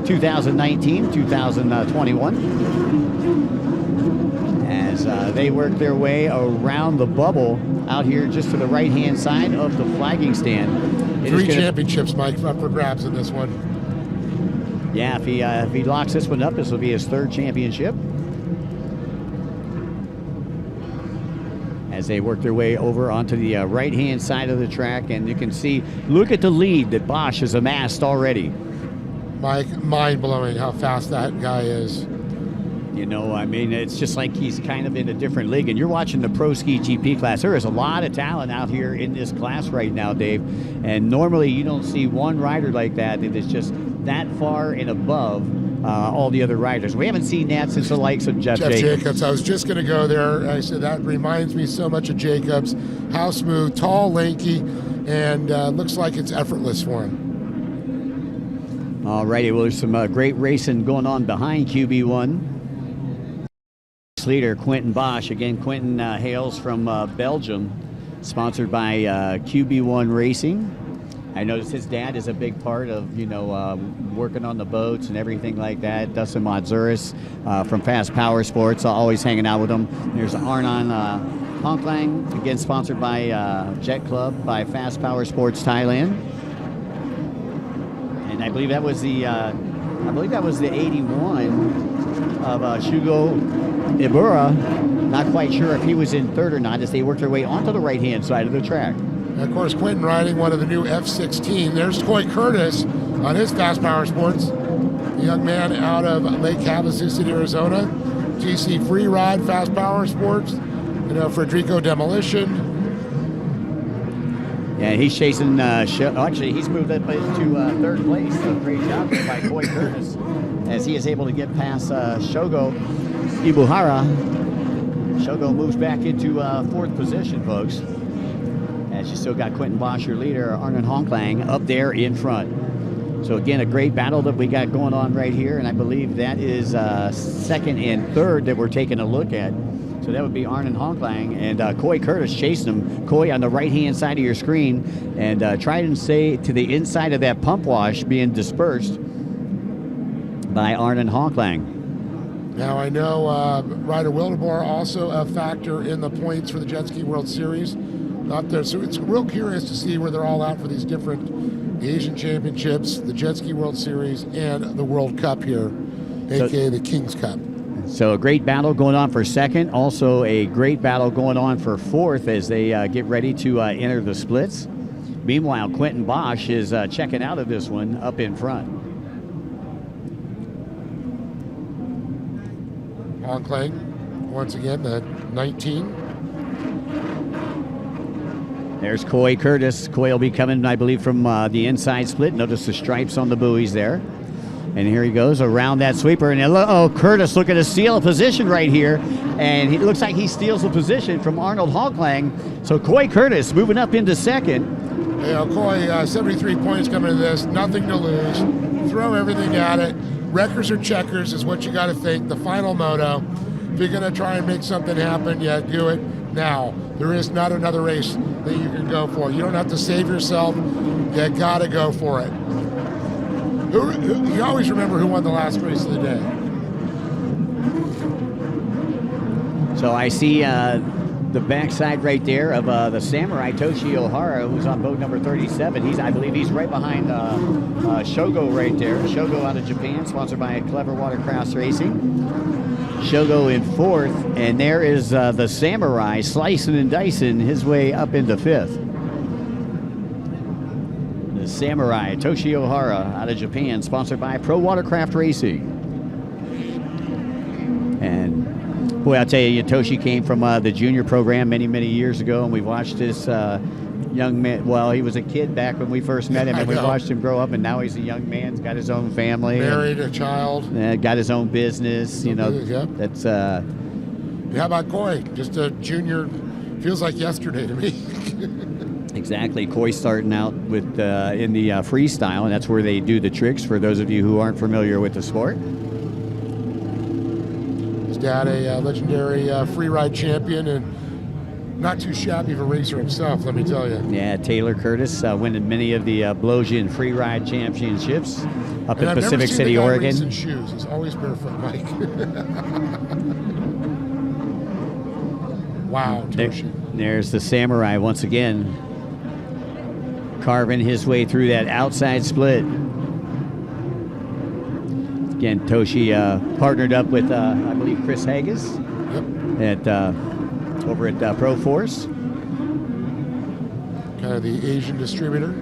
Speaker 1: 2019, 2021. As they work their way around the bubble out here just to the right-hand side of the flagging stand.
Speaker 2: 3 championships, Mike, up for grabs in this one.
Speaker 1: Yeah, if he locks this one up, this will be his 3rd championship. As they work their way over onto the right-hand side of the track, and you can see, look at the lead that Bosch has amassed already.
Speaker 2: Mike, mind-blowing how fast that guy is.
Speaker 1: You know, I mean, it's just like he's kind of in a different league. And you're watching the Pro Ski GP class. There is a lot of talent out here in this class right now, Dave. And normally you don't see one rider like that that is just that far and above all the other riders. We haven't seen that since the likes of Jeff Jacobs.
Speaker 2: I was just going to go there. I said that reminds me so much of Jacobs. How smooth, tall, lanky, and looks like it's effortless for him.
Speaker 1: All righty, well, there's some great racing going on behind QB1. Leader Quentin Bosch. Again, Quentin hails from Belgium, sponsored by QB1 Racing. I noticed his dad is a big part of, working on the boats and everything like that. Dustin Matzuris from Fast Power Sports, always hanging out with him. There's Arnon Honklang, again sponsored by Jet Club by Fast Power Sports Thailand. And I believe that was the 81 of Shugo Ibura. Not quite sure if he was in 3rd or not as they work their way onto the right-hand side of the track.
Speaker 2: And of course, Quentin riding one of the new F-16. There's Coy Curtis on his Fast Power Sports. A young man out of Lake Havasu City, Arizona. GC Free Ride, Fast Power Sports. Frederico Demolition.
Speaker 1: Yeah, he's chasing, actually, he's moved up to 3rd place. So great job by Coy Curtis as he is able to get past Shogo Ibuhara. Shogo moves back into 4th position, folks. As you still got Quentin Bosch, your leader, Arnon Honklang, up there in front. So again, a great battle that we got going on right here, and I believe that is 2nd and 3rd that we're taking a look at. So that would be Arnon Honklang and Coy Curtis chasing him. Coy on the right-hand side of your screen, and try and stay to the inside of that pump wash being dispersed by Arnon Honklang.
Speaker 2: Now I know Ryder Wildeboer also a factor in the points for the Jet Ski World Series up there. So it's real curious to see where they're all at for these different Asian Championships, the Jet Ski World Series, and the World Cup here, aka the King's Cup.
Speaker 1: So a great battle going on for second. Also a great battle going on for fourth as they get ready to enter the splits. Meanwhile, Quentin Bosch is checking out of this one up in front.
Speaker 2: Hong Klang, once again, the 19.
Speaker 1: There's Coy Curtis. Coy will be coming, I believe, from the inside split. Notice the stripes on the buoys there. And here he goes around that sweeper. And Curtis looking to steal a position right here. And it looks like he steals a position from Arnold Hoglang. So Coy Curtis moving up into second.
Speaker 2: Yeah, Coy, 73 points coming into this. Nothing to lose. Throw everything at it. Wreckers or checkers is what you got to think. The final moto. If you're going to try and make something happen, yeah, do it now. There is not another race that you can go for. You don't have to save yourself. You got to go for it. You always remember who won the last race of the day.
Speaker 1: So I see the backside right there of the Samurai Toshi Ohara, who's on boat number 37. I believe he's right behind Shogo right there. Shogo out of Japan, sponsored by Clever Watercraft Racing. Shogo in fourth, and there is the Samurai slicing and dicing his way up into fifth. The Samurai Toshi Ohara out of Japan, sponsored by Pro Watercraft Racing. And boy, I'll tell you, Toshi came from the junior program many, many years ago, and we watched this young man. Well, he was a kid back when we first met him, and we watched him grow up, and now he's a young man. He's got his own family.
Speaker 2: Married, a child.
Speaker 1: Got his own business.
Speaker 2: Yep.
Speaker 1: That's...
Speaker 2: How about Coy? Just a junior, feels like yesterday to me.
Speaker 1: Exactly. Coy starting out with in the freestyle, and that's where they do the tricks, for those of you who aren't familiar with the sport.
Speaker 2: Dad, a legendary free ride champion, and not too shabby of a racer himself, let me tell you.
Speaker 1: Yeah, Taylor Curtis winning many of the Blosian free ride championships up in Pacific City, Oregon.
Speaker 2: I've never seen the guy race in shoes. He's always barefoot, Mike. Wow, Toshi.
Speaker 1: There's the Samurai once again, carving his way through that outside split. Again, Toshi partnered up with, I believe, Chris Haggis over at Pro Force.
Speaker 2: Kind of the Asian distributor.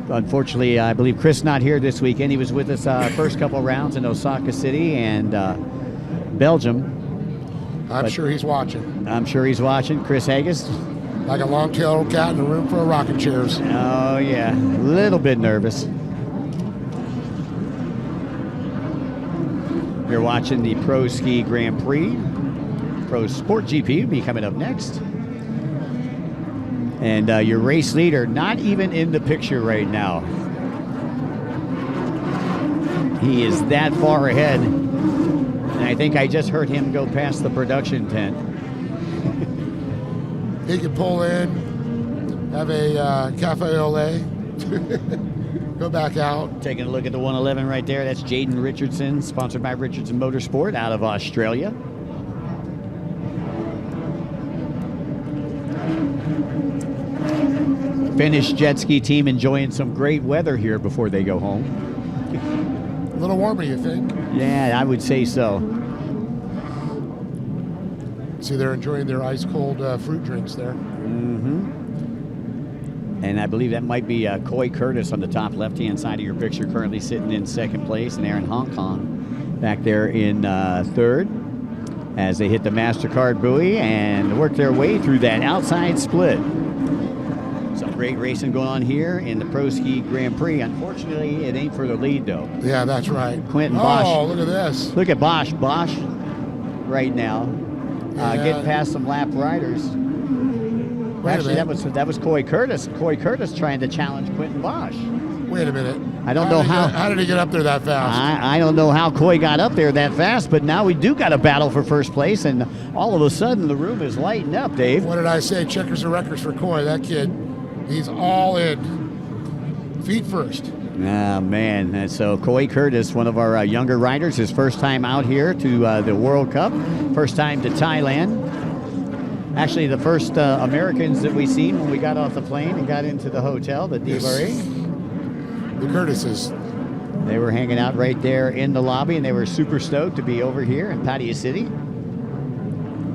Speaker 1: Unfortunately, I believe Chris not here this weekend. He was with us first couple rounds in Osaka City and Belgium.
Speaker 2: I'm sure he's watching.
Speaker 1: I'm sure he's watching. Chris Haggis.
Speaker 2: Like a long-tailed cat in a room full of rocking chairs.
Speaker 1: Oh, yeah. A little bit nervous. You're watching the Pro Ski Grand Prix. Pro Sport GP will be coming up next. And your race leader not even in the picture right now. He is that far ahead. And I think I just heard him go past the production tent.
Speaker 2: He could pull in, have a cafe au lait, go back out.
Speaker 1: Taking a look at the 111 right there. That's Jaden Richardson, sponsored by Richardson Motorsport out of Australia. Finnish jet ski team enjoying some great weather here before they go home.
Speaker 2: A little warmer, you think?
Speaker 1: Yeah, I would say so.
Speaker 2: See, they're enjoying their ice-cold fruit drinks there.
Speaker 1: Mm-hmm. And I believe that might be Coy Curtis on the top left-hand side of your picture, currently sitting in second place, and they're in Hong Kong back there in third as they hit the MasterCard buoy and work their way through that outside split. Some great racing going on here in the Pro Ski Grand Prix. Unfortunately, it ain't for the lead, though.
Speaker 2: Yeah, that's right.
Speaker 1: Quentin Bosch.
Speaker 2: Oh, look at this.
Speaker 1: Look at Bosch. Bosch right now. Getting past some lap riders. Actually, that was Coy Curtis. Coy Curtis trying to challenge Quentin Bosch.
Speaker 2: Wait a minute.
Speaker 1: I don't know how.
Speaker 2: How did he get up there that fast?
Speaker 1: I don't know how Coy got up there that fast, but now we do got a battle for first place, and all of a sudden the room is lighting up, Dave.
Speaker 2: What did I say? Checkers or wreckers for Coy. That kid, he's all in. Feet first.
Speaker 1: Ah, man. And so Coy Curtis, one of our younger riders, his first time out here to the World Cup, first time to Thailand. Actually, the first Americans that we seen when we got off the plane and got into the hotel, the Divari.
Speaker 2: The Curtises.
Speaker 1: They were hanging out right there in the lobby, and they were super stoked to be over here in Pattaya City.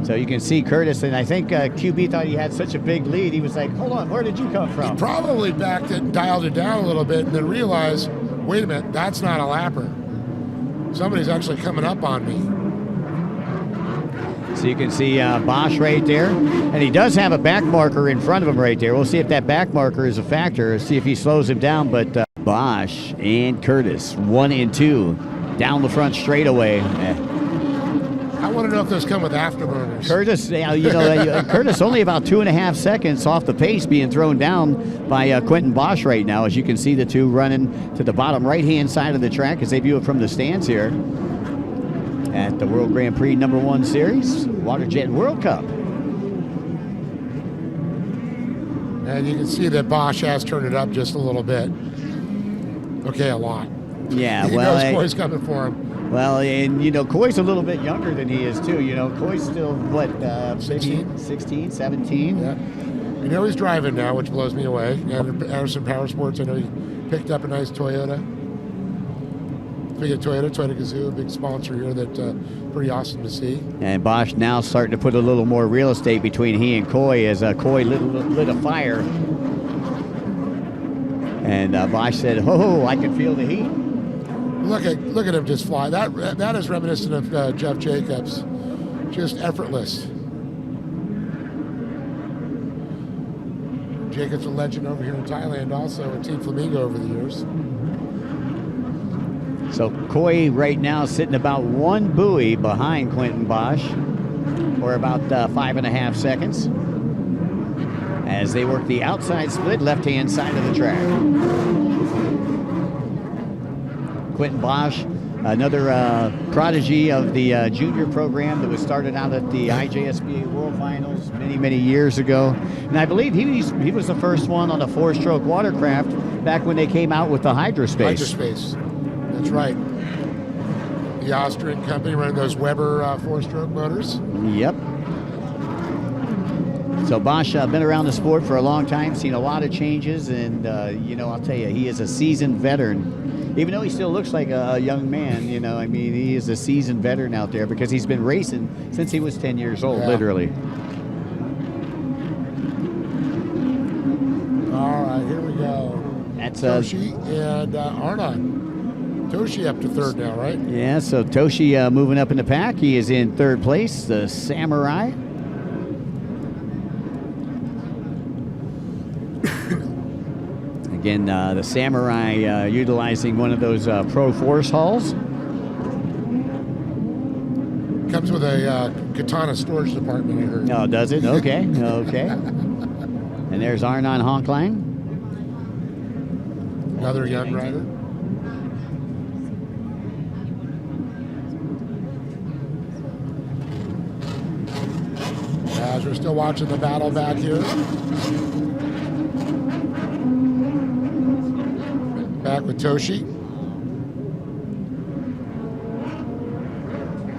Speaker 1: So you can see Curtis, and I think QB thought he had such a big lead. He was like, hold on, where did you come from?
Speaker 2: He probably backed it and dialed it down a little bit and then realized, wait a minute, that's not a lapper. Somebody's actually coming up on me.
Speaker 1: So you can see Bosch right there. And he does have a back marker in front of him right there. We'll see if that back marker is a factor, see if he slows him down. But Bosch and Curtis, 1 and 2, down the front straightaway.
Speaker 2: I want to know if those come with afterburners.
Speaker 1: Curtis, Curtis only about 2.5 seconds off the pace, being thrown down by Quentin Bosch right now. As you can see, the two running to the bottom right-hand side of the track as they view it from the stands here at the World Grand Prix #1 Series, WaterJet World Cup.
Speaker 2: And you can see that Bosch has turned it up just a little bit. Okay, a lot.
Speaker 1: Yeah,
Speaker 2: he
Speaker 1: well,
Speaker 2: knows Coy's coming for him.
Speaker 1: Well, and Coy's a little bit younger than he is too. Coy's still what,
Speaker 2: 16,
Speaker 1: 17.
Speaker 2: Yeah. He's driving now, which blows me away. And Anderson Power Sports, I know he picked up a nice Toyota. Speaking of Toyota Gazoo, a big sponsor here that pretty awesome to see.
Speaker 1: And Bosch now starting to put a little more real estate between he and Coy as Coy lit a fire. And Bosch said, "Oh, I can feel the heat."
Speaker 2: Look at him just fly. That is reminiscent of Jeff Jacobs, just effortless. Jacobs, a legend over here in Thailand, also a Team Flamingo over the years.
Speaker 1: So Coy right now sitting about 1 buoy behind Quentin Bosch, or about 5.5 seconds, as they work the outside split left-hand side of the track. Quentin Bosch, another prodigy of the junior program that was started out at the IJSBA World Finals many years ago. And I believe he was the first one on a 4-stroke watercraft back when they came out with the Hydrospace.
Speaker 2: Hydrospace, that's right. The Austrian company running those Weber 4-stroke motors.
Speaker 1: Yep. So Bosch been around the sport for a long time, seen a lot of changes, and I'll tell you, he is a seasoned veteran. Even though he still looks like a young man, he is a seasoned veteran out there because he's been racing since he was 10 years old, literally.
Speaker 2: All right, here we go.
Speaker 1: That's
Speaker 2: Toshi and Arnon. Toshi up to third now, right?
Speaker 1: Yeah, so Toshi moving up in the pack. He is in third place, the Samurai. Again, the Samurai utilizing one of those Pro Force hulls.
Speaker 2: Comes with a Katana storage department, I heard.
Speaker 1: Oh, does it? Okay, okay. And there's Arnon Honkline.
Speaker 2: Another young rider. As we're still watching the battle back here. Back with Toshi.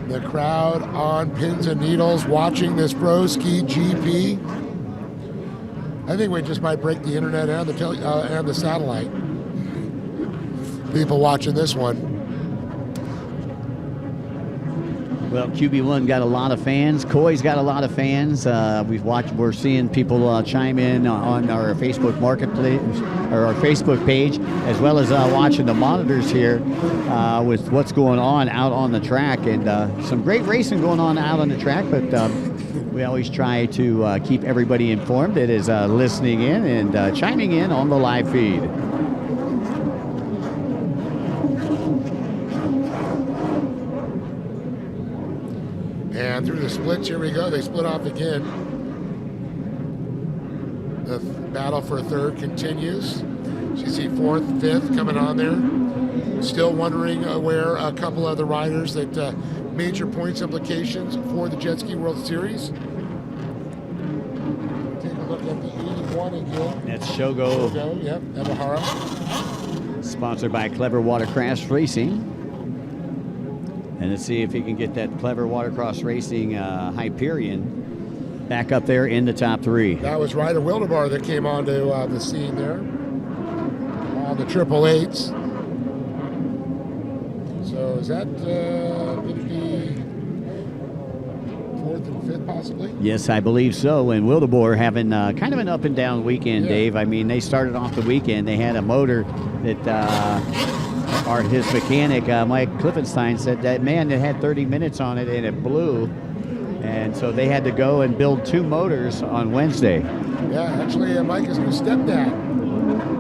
Speaker 2: The crowd on pins and needles watching this Pro Ski GP. I think we just might break the internet and the satellite. People watching this one.
Speaker 1: Well, QB1 got a lot of fans. Coy's got a lot of fans. We're seeing people chime in on our Facebook marketplace or our Facebook page, as well as watching the monitors here with what's going on out on the track, and some great racing going on out on the track. But we always try to keep everybody informed that is listening in and chiming in on the live feed.
Speaker 2: And through the splits, here we go. They split off again. The battle for third continues. You see fourth, fifth coming on there. Still wondering where a couple other riders that major points implications for the Jet Ski World Series. Take a look at the 81 again.
Speaker 1: That's Shogo.
Speaker 2: Yep, Ebahara.
Speaker 1: Sponsored by Clever Watercraft Racing. And let's see if he can get that Clever Watercross Racing Hyperion back up there in the top 3.
Speaker 2: That was Ryder Wildebar that came onto the scene there on the 888s. So is that going to be 4th and 5th possibly?
Speaker 1: Yes, I believe so. And Wildeboer having kind of an up and down weekend, Dave. I mean, they started off the weekend. They had a motor that his mechanic, Mike Cliffenstein, said that, man, it had 30 minutes on it and it blew. And so they had to go and build 2 motors on Wednesday.
Speaker 2: Yeah, actually, Mike is going to step that.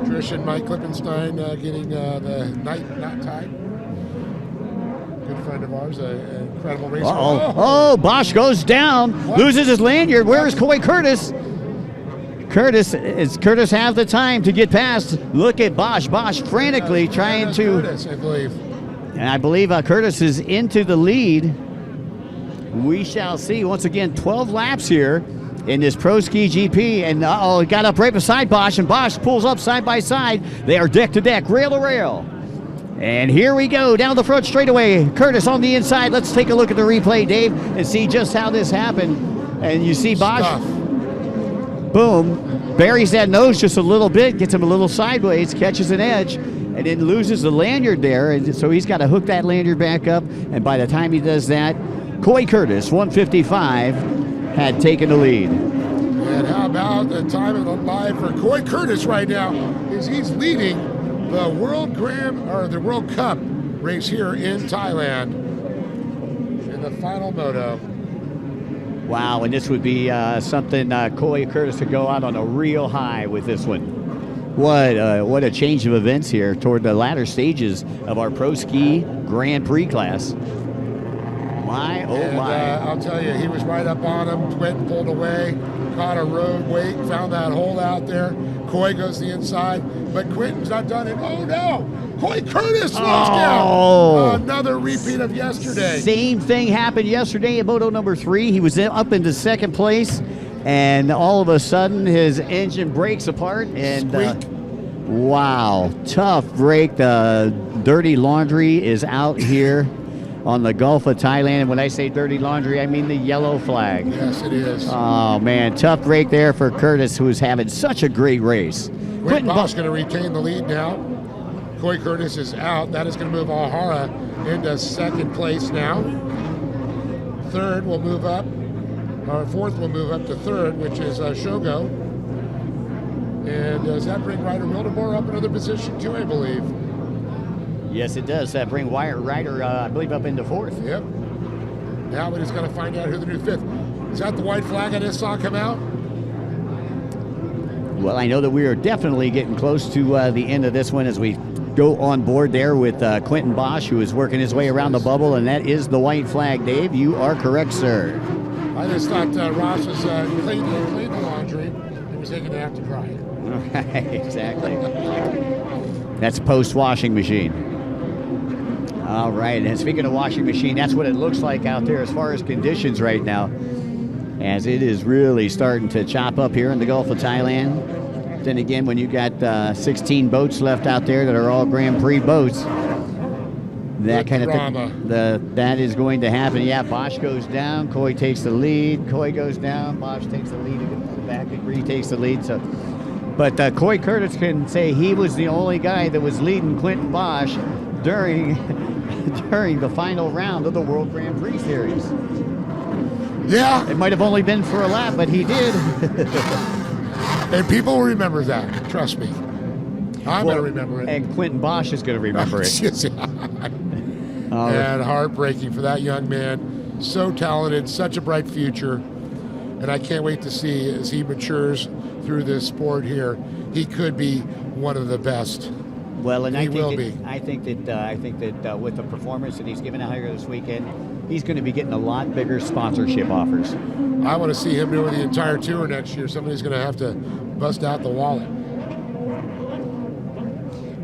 Speaker 2: Trish and Mike Cliffenstein getting the night not tied. Good friend of ours, an incredible racer.
Speaker 1: Oh, Bosch goes down, loses his lanyard. Where is Coy Curtis? Curtis have the time to get past? Look at Bosch. Bosch frantically trying to.
Speaker 2: Curtis, I believe.
Speaker 1: And I believe Curtis is into the lead. We shall see. Once again, 12 laps here in this Pro Ski GP. And he got up right beside Bosch, and Bosch pulls up side by side. They are deck to deck, rail to rail. And here we go, down the front straightaway. Curtis on the inside. Let's take a look at the replay, Dave, and see just how this happened. And you see Bosch, boom, buries that nose just a little bit, gets him a little sideways, catches an edge, and then loses the lanyard there. And so he's got to hook that lanyard back up. And by the time he does that, Coy Curtis, 155, had taken the lead.
Speaker 2: And how about the time of the live for Coy Curtis right now? Is he's leading the World Cup race here in Thailand in the final moto.
Speaker 1: Wow, and this would be something Coy Curtis to go out on a real high with this one. What a change of events here toward the latter stages of our Pro Ski Grand Prix class. My, oh my.
Speaker 2: I'll tell you, he was right up on him. Quentin pulled away, caught a road wake, found that hole out there. Coy goes to the inside, but Quentin's not done it. Oh no! Coy Curtis slows down. Another repeat of yesterday.
Speaker 1: Same thing happened yesterday in moto number 3. He was up into second place, and all of a sudden his engine breaks apart. And wow, tough break. The dirty laundry is out here on the Gulf of Thailand. And when I say dirty laundry, I mean the yellow flag.
Speaker 2: Yes, it is.
Speaker 1: Oh, man, tough break there for Curtis, who's having such a great race.
Speaker 2: Quentin Bosch going to retain the lead now. Coy Curtis is out. That is going to move O'Hara into second place now. Third will move up, or fourth will move up to third, which is Shogo. And does that bring Ryder Wildeboer up another position too, I believe?
Speaker 1: Yes, it does. That bring Ryder, I believe, up into fourth.
Speaker 2: Yep. Now we're just going to find out who the new fifth. Is that the white flag I just saw come out?
Speaker 1: Well, I know that we are definitely getting close to the end of this one as we go on board there with Quentin Bosch, who is working his way around the bubble, and that is the white flag. Dave, you are correct, sir.
Speaker 2: I just thought Ross was cleaning the laundry and was taking it out to dry.
Speaker 1: Right, exactly. That's post-washing machine. All right, and speaking of washing machine, that's what it looks like out there as far as conditions right now, as it is really starting to chop up here in the Gulf of Thailand. Then again, when you got 16 boats left out there that are all Grand Prix boats, that kind of that is going to happen. Yeah, Bosch goes down, Coy takes the lead, Coy goes down, Bosch takes the lead, back and Bree takes the lead. So, but Coy Curtis can say he was the only guy that was leading Quentin Bosch during the final round of the World Grand Prix Series.
Speaker 2: Yeah.
Speaker 1: It might have only been for a lap, but he did.
Speaker 2: And people will remember that. Trust me. I'm going to remember it.
Speaker 1: And Quentin Bosch is going to remember it.
Speaker 2: And heartbreaking for that young man. So talented, such a bright future. And I can't wait to see as he matures through this sport here. He could be one of the best.
Speaker 1: Well, and
Speaker 2: he will
Speaker 1: be. I think that with the performance that he's given out here this weekend, he's going to be getting a lot bigger sponsorship offers.
Speaker 2: I want to see him doing the entire tour next year. Somebody's going to have to bust out the wallet.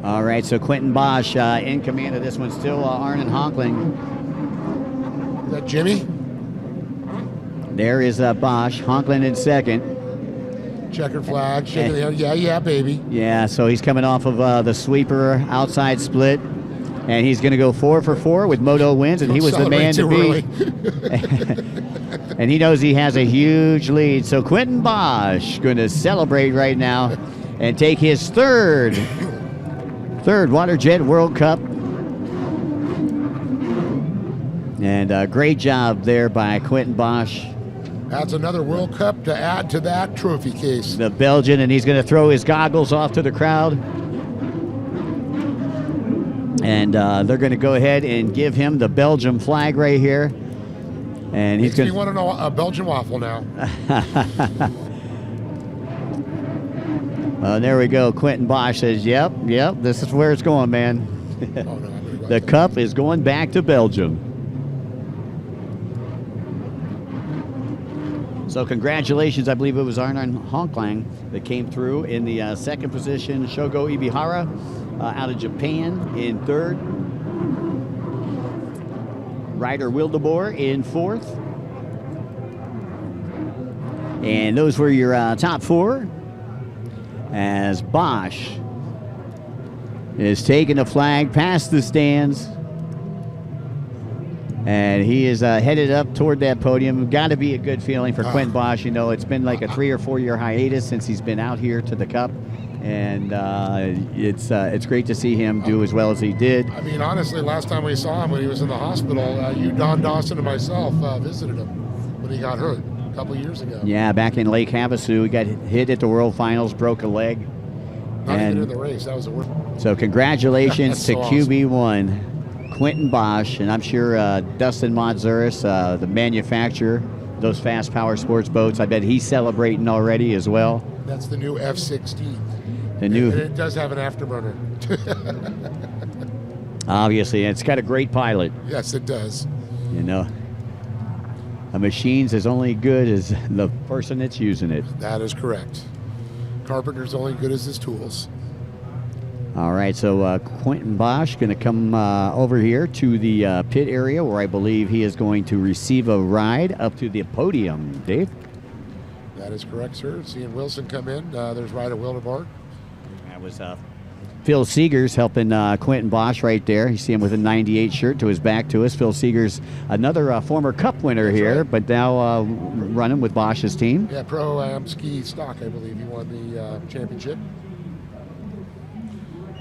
Speaker 1: All right, so Quentin Bosch in command of this one. Still Arnon Honkling.
Speaker 2: Is that Jimmy?
Speaker 1: There is Bosch. Honkling in second.
Speaker 2: Checkered flag, shaking the hand. Yeah, yeah, baby.
Speaker 1: Yeah, so he's coming off of the sweeper outside split, and he's going to go 4 for 4 with Moto wins, and he was the man to beat. And he knows he has a huge lead. So Quentin Bosch going to celebrate right now and take his third Waterjet World Cup. And great job there by Quentin Bosch.
Speaker 2: That's another World Cup to add to that trophy case.
Speaker 1: The Belgian, and he's going to throw his goggles off to the crowd. And they're going to go ahead and give him the Belgian flag right here. And he's going to
Speaker 2: want to know a Belgian waffle now.
Speaker 1: There we go. Quentin Bosch says, yep, this is where it's going, man. The cup is going back to Belgium. So congratulations, I believe it was Arnon Honklang that came through in the second position. Shogo Ibihara out of Japan in third. Ryder Wildeboer in fourth. And those were your top 4. As Bosch is taking the flag past the stands. And he is headed up toward that podium. Got to be a good feeling for Quentin Bosch. You know, it's been like a 3 or 4 year hiatus since he's been out here to the Cup. And it's great to see him do as well as he did.
Speaker 2: I mean, honestly, last time we saw him when he was in the hospital, you, Don Dawson, and myself visited him when he got hurt a couple years ago.
Speaker 1: Yeah, back in Lake Havasu, he got hit at the World Finals, broke a leg.
Speaker 2: Not even in the race. That was the worst.
Speaker 1: So congratulations to
Speaker 2: so awesome.
Speaker 1: QB1. Quentin Bosch, and I'm sure Dustin Montzuris, the manufacturer, those fast power sports boats, I bet he's celebrating already as well.
Speaker 2: That's the new F-16.
Speaker 1: The new.
Speaker 2: And it does have an afterburner.
Speaker 1: Obviously, it's got a great pilot.
Speaker 2: Yes, it does.
Speaker 1: You know, a machine's as only good as the person that's using it.
Speaker 2: That is correct. Carpenter's only good as his tools.
Speaker 1: All right, so Quentin Bosch going to come over here to the pit area where I believe he is going to receive a ride up to the podium. Dave?
Speaker 2: That is correct, sir. Seeing Wilson come in, there's Ryder Wildeboer.
Speaker 1: That was Phil Seegers helping Quentin Bosch right there. You see him with a 98 shirt to his back to us. Phil Seegers, another former Cup winner. That's here, right. But now running with Bosch's team.
Speaker 2: Yeah, Pro-Am ski stock, I believe. He won the championship.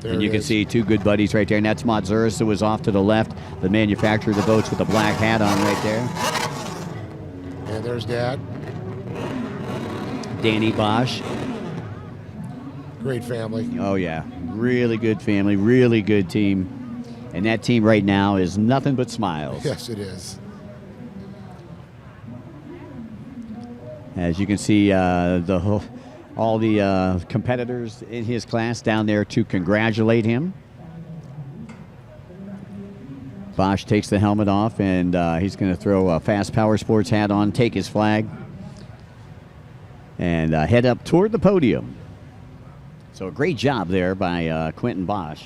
Speaker 2: There
Speaker 1: and you can see 2 good buddies right there. And that's Montzuris, who was off to the left, the manufacturer of the boats with the black hat on right there.
Speaker 2: And there's Dad.
Speaker 1: Danny Bosch.
Speaker 2: Great family.
Speaker 1: Oh, yeah. Really good family, really good team. And that team right now is nothing but smiles.
Speaker 2: Yes, it is.
Speaker 1: As you can see, all the competitors in his class down there to congratulate him. Bosch takes the helmet off, and he's going to throw a Fast Power Sports hat on, take his flag, and head up toward the podium. So a great job there by Quentin Bosch,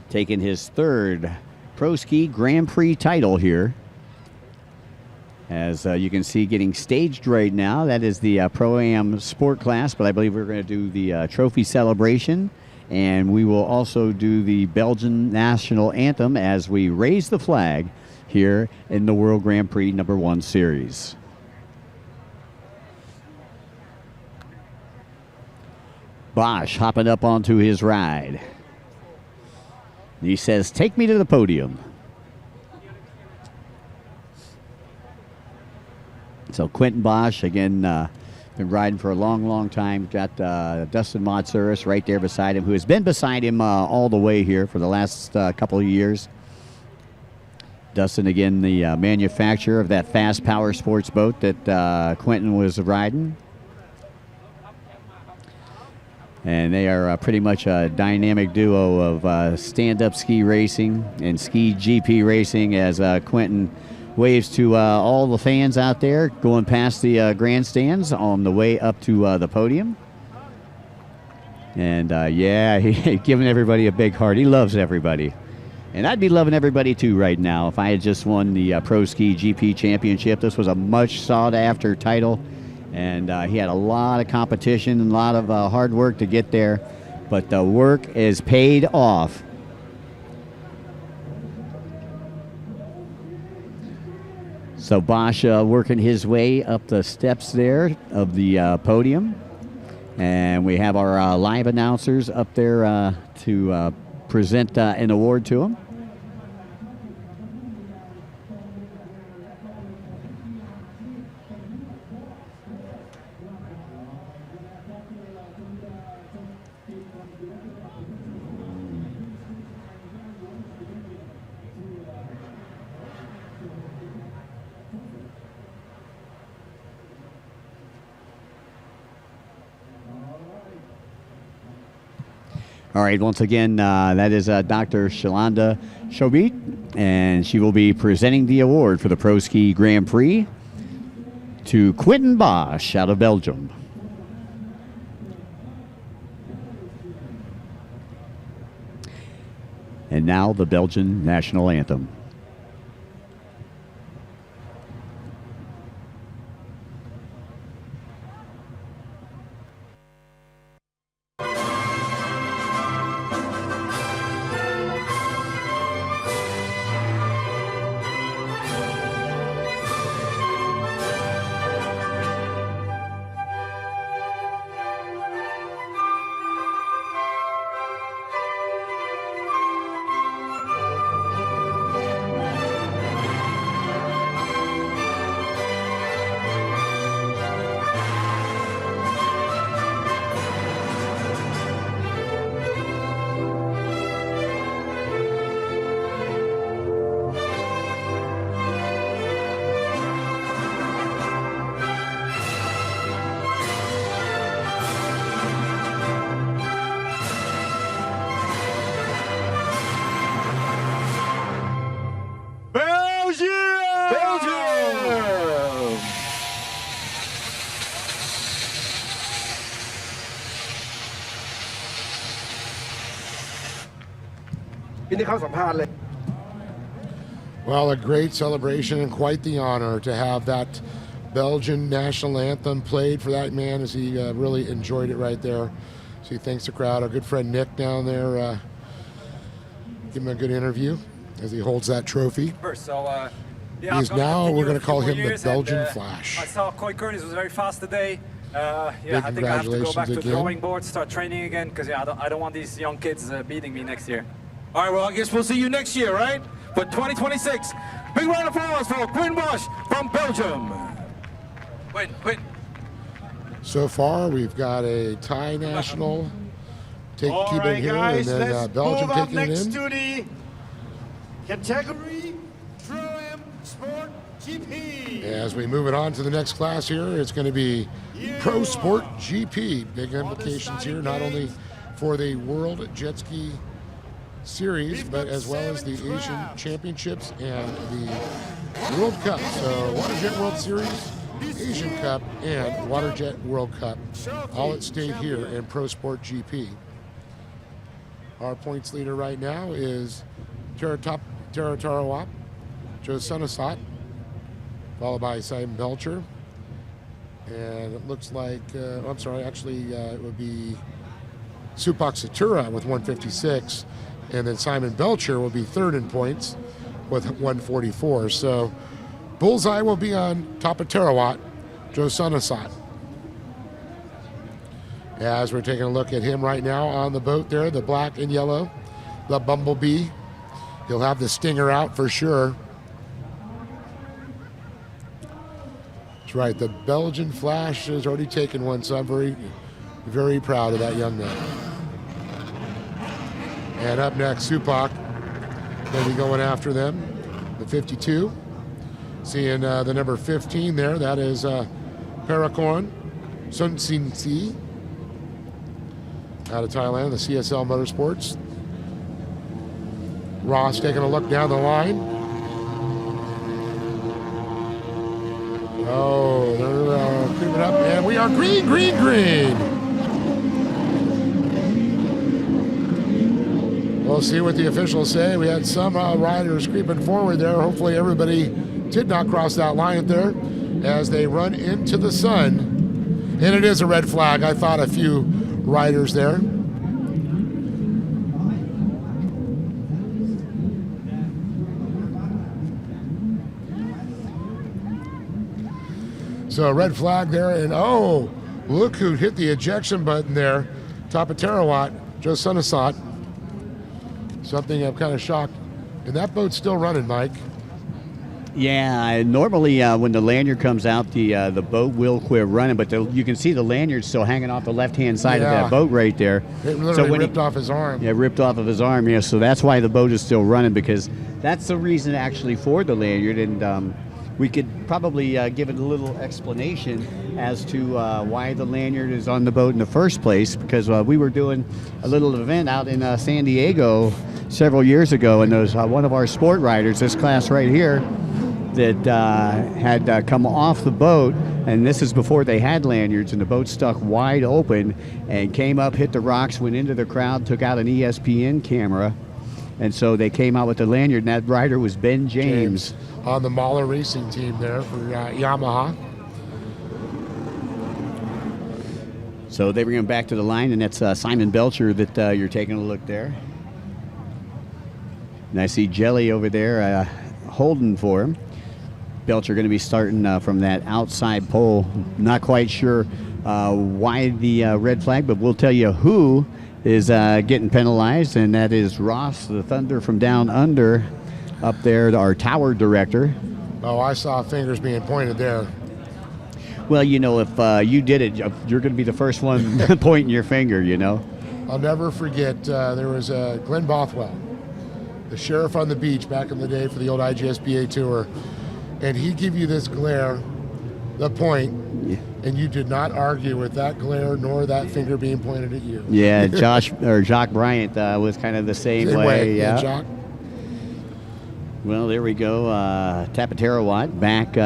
Speaker 1: taking his 3rd Pro Ski Grand Prix title here. As you can see, getting staged right now. That is the Pro-Am Sport class, but I believe we're going to do the trophy celebration. And we will also do the Belgian national anthem as we raise the flag here in the World Grand Prix #1 series. Bosch hopping up onto his ride. He says, "Take me to the podium." So Quentin Bosch, again, been riding for a long, long time. Got Dustin Montzuris right there beside him, who has been beside him all the way here for the last couple of years. Dustin, again, the manufacturer of that Fast Power Sports boat that Quentin was riding. And they are pretty much a dynamic duo of stand-up ski racing and ski GP racing, as Quentin waves to all the fans out there going past the grandstands on the way up to the podium. And yeah, he's giving everybody a big heart. He loves everybody. And I'd be loving everybody too right now if I had just won the Pro Ski GP Championship. This was a much sought after title. And he had a lot of competition, a lot of hard work to get there, but the work is paid off. So Bosch working his way up the steps there of the podium. And we have our live announcers up there to present an award to him. All right, once again, that is Dr. Shalanda Shobit, and she will be presenting the award for the Pro Ski Grand Prix to Quentin Bosch out of Belgium. And now the Belgian national anthem.
Speaker 4: Belgium!
Speaker 5: พี่นี่เข้าสัมภาษณ์เลย
Speaker 2: Well, a great celebration and quite the honor to have that Belgian national anthem played for that man as he really enjoyed it right there. So he thanks the crowd. Our good friend Nick down there, give him a good interview as he holds that trophy.
Speaker 9: So, yeah,
Speaker 2: He's now, we're going to call him the Belgian
Speaker 9: and,
Speaker 2: Flash.
Speaker 9: I saw Coy Curtis was very fast today. Yeah, I think I have to go back to the drawing board, start training again, because yeah, I don't want these young kids beating me next year.
Speaker 4: All right, well, I guess we'll see you next year, right? For 2026. Big round of applause for Quinn Bosch from Belgium.
Speaker 3: Quinn.
Speaker 2: So far, we've got a Thai national keep it here,
Speaker 7: guys,
Speaker 2: and then
Speaker 7: let's
Speaker 2: Belgium
Speaker 7: move up
Speaker 2: taking it
Speaker 7: next
Speaker 2: in.
Speaker 7: to the category Pro-Am Sport GP.
Speaker 2: As we move it on to the next class here, it's going to be Pro Sport GP. Big implications here, not only for the World Jet Ski Series, but as well as the Asian Championships and the World Cup. So Waterjet World Series, Asian Cup, and Waterjet World Cup, all at stake here in Pro Sport GP. Our points leader right now is Tarawap, Joe Sunnasat, followed by Simon Belcher. And it looks like, I'm sorry, actually it would be Supak Satura with 156. And then Simon Belcher will be third in points with 144. So bullseye will be on top of Tarawat, Joe Sunnasat. As we're taking a look at him right now on the boat there, the black and yellow, the Bumblebee. He'll have the stinger out for sure. That's right, the Belgian Flash has already taken one, so I'm very, very proud of that young man. And up next, Supak will be going after them, the 52. Seeing the number 15 there, that is Parakorn Sun Sin Si out of Thailand, the CSL Motorsports. Ross taking a look down the line. Oh, they're creeping up, and we are green, green, green. We'll see what the officials say. We had some riders creeping forward there. Hopefully everybody did not cross that line there. as they run into the sun. And it is a red flag. I thought a few riders there. So a red flag there, and oh, look who hit the ejection button there. Tapatarawat, Joe Sunesat. Something I'm kind of shocked. And that boat's still running, Mike.
Speaker 1: Yeah, normally when the lanyard comes out, the boat will quit running, but you can see the lanyard still hanging off the left-hand side of that boat right there.
Speaker 2: It literally ripped off his arm.
Speaker 1: Yeah, ripped off of his arm, yeah, so that's why the boat is still running, because that's the reason actually for the lanyard, and we could probably give it a little explanation as to why the lanyard is on the boat in the first place, because we were doing a little event out in San Diego several years ago, and there was one of our sport riders, this class right here, that had come off the boat, and this is before they had lanyards, and the boat stuck wide open and came up, hit the rocks, went into the crowd, took out an ESPN camera, and so they came out with the lanyard, and that rider was Ben James.
Speaker 2: On the Mahler Racing team there for Yamaha.
Speaker 1: So they bring him back to the line, and that's Simon Belcher that you're taking a look there. And I see Jelly over there holding for him. Belcher going to be starting from that outside pole. Not quite sure why the red flag, but we'll tell you who is getting penalized, and that is Ross, the Thunder from Down Under, up there, our tower director.
Speaker 2: Oh, I saw fingers being pointed there.
Speaker 1: Well, you know, if you did it, you're going to be the first one pointing your finger, you know.
Speaker 2: I'll never forget, there was Glenn Bothwell, the sheriff on the beach back in the day for the old IGSBA tour, and he'd give you this glare, the point, and you did not argue with that glare nor that finger being pointed at you.
Speaker 1: Yeah, Jacques Bryant was kind of the same way. Yeah,
Speaker 2: Jacques.
Speaker 1: Well, there we go. Tapatarawat back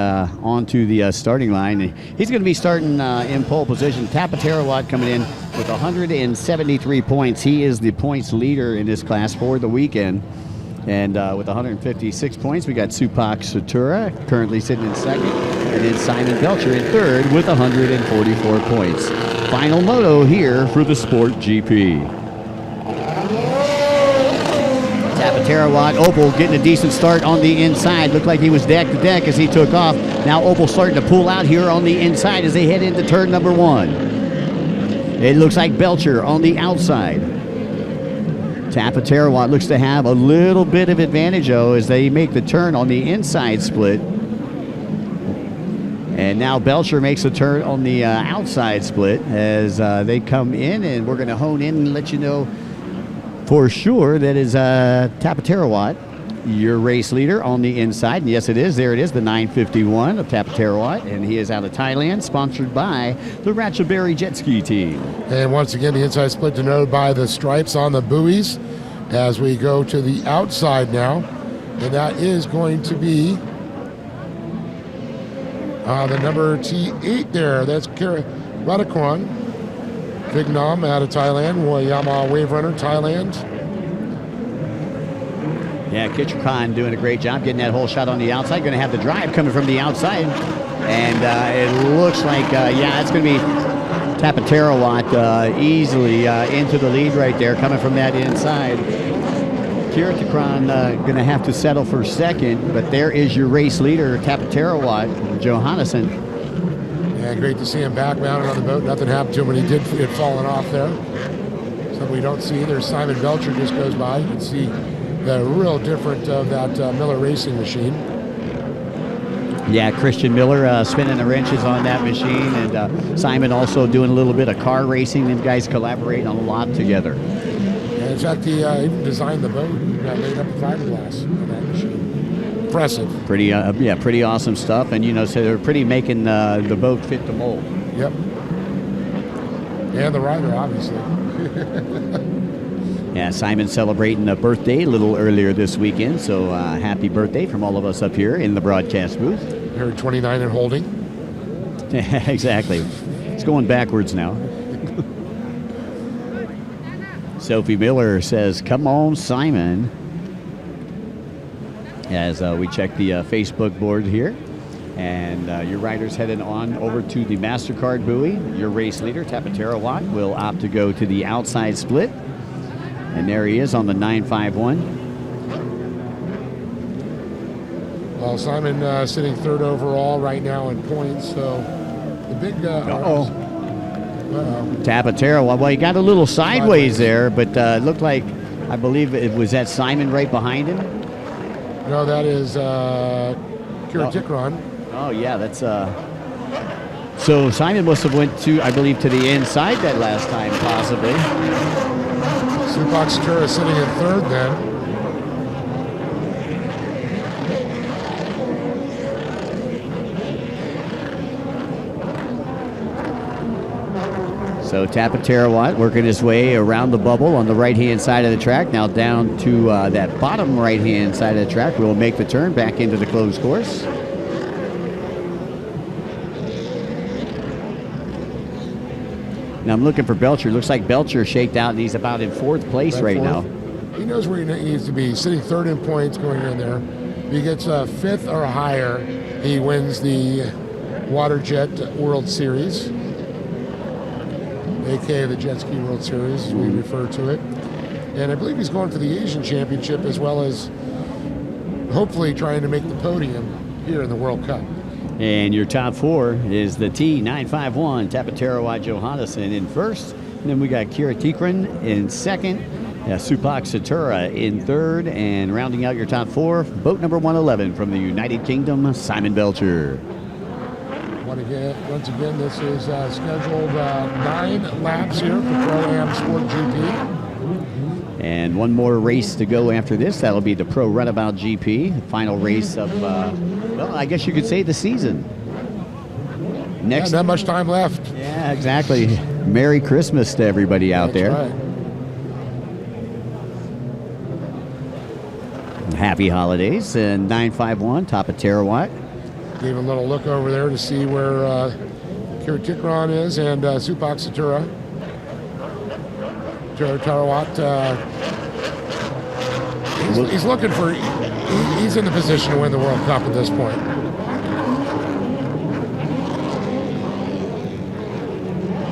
Speaker 1: onto the starting line. He's going to be starting in pole position. Tapatarawat coming in with 173 points. He is the points leader in this class for the weekend. And with 156 points, we got Supak Satura currently sitting in second. And then Simon Belcher in third with 144 points. Final moto here for the Sport GP. Tapatarawat, Opal getting a decent start on the inside. Looked like he was deck to deck as he took off. Now Opal starting to pull out here on the inside as they head into turn number one. It looks like Belcher on the outside. Tapatarawat looks to have a little bit of advantage, though, as they make the turn on the inside split. And now Belcher makes a turn on the outside split as they come in, and we're going to hone in and let you know for sure that is Tapatarawat, your race leader on the inside. And yes, it is. There it is, the 951 of Tapatarawat, and he is out of Thailand, sponsored by the Ratchaburi Jet Ski Team.
Speaker 2: And once again, the inside split denoted by the stripes on the buoys as we go to the outside now. And that is going to be the number T8 there. That's Radakwan. Big Nam out of Thailand, Yamaha Wave Runner, Thailand.
Speaker 1: Yeah, Kitchukhan doing a great job getting that whole shot on the outside. Going to have the drive coming from the outside. And it looks like, yeah, it's going to be Tapatarawat easily into the lead right there, coming from that inside. Kirtikran going to have to settle for second, but there is your race leader, Tapatarawat, Johannesson.
Speaker 2: Yeah, great to see him back mounted on the boat. Nothing happened to him when he did get fallen off there. Something we don't see. There's Simon Belcher just goes by. You can see the real different of that Miller Racing machine.
Speaker 1: Yeah, Christian Miller spinning the wrenches on that machine, and Simon also doing a little bit of car racing. Them guys collaborate on a lot together.
Speaker 2: And in fact, he even designed the boat. He laid up the fiberglass on that machine. Impressive.
Speaker 1: Pretty, yeah, pretty awesome stuff. And, you know, so they're pretty making the boat fit the mold.
Speaker 2: Yep. And the rider, obviously.
Speaker 1: Yeah, Simon celebrating a birthday a little earlier this weekend. So happy birthday from all of us up here in the broadcast booth.
Speaker 2: Here 29 and holding.
Speaker 1: Exactly. It's going backwards now. Sophie Miller says, "Come on, Simon." As we check the Facebook board here. And your rider's headed on over to the MasterCard buoy. Your race leader, Tapatera will opt to go to the outside split. And there he is on the 951.
Speaker 2: Well, Simon sitting third overall right now in points. So the big...
Speaker 1: Tapatera, well, he got a little sideways there, but it looked like, I believe it was that Simon right behind him.
Speaker 2: No, that is Kiratikron.
Speaker 1: Oh, yeah, that's... So Simon must have went to, I believe, to the inside that last time, possibly.
Speaker 2: Supak Satura sitting in third then.
Speaker 1: So Tapatera working his way around the bubble on the right-hand side of the track. Now down to that bottom right-hand side of the track. We'll make the turn back into the closed course. Now I'm looking for Belcher. Looks like Belcher shaked out and he's about in fourth place right now.
Speaker 2: He knows where he needs to be. Sitting third in points going in there. If he gets fifth or higher, he wins the Waterjet World Series. AKA the Jet Ski World Series, as we refer to it. And I believe he's going for the Asian Championship as well as hopefully trying to make the podium here in the World Cup.
Speaker 1: And your top four is the T951, Tapatera Johannesson in first. And then we got Kira Tikran in second, Supak Satura in third. And rounding out your top four, boat number 111 from the United Kingdom, Simon Belcher.
Speaker 2: Once again, this is scheduled 9 laps here for Pro-Am Sport GP.
Speaker 1: And one more race to go after this. That'll be the Pro Runabout GP, the final race of, well, I guess you could say the season. Next,
Speaker 2: not much time left.
Speaker 1: Yeah, exactly. Merry Christmas to everybody out there.
Speaker 2: Right.
Speaker 1: Happy holidays. And 951, Tapatera.
Speaker 2: Gave a little look over there to see where Kiratikron is and Supak Satura. Tarawat, he's looking for, he's in the position to win the World Cup at this point.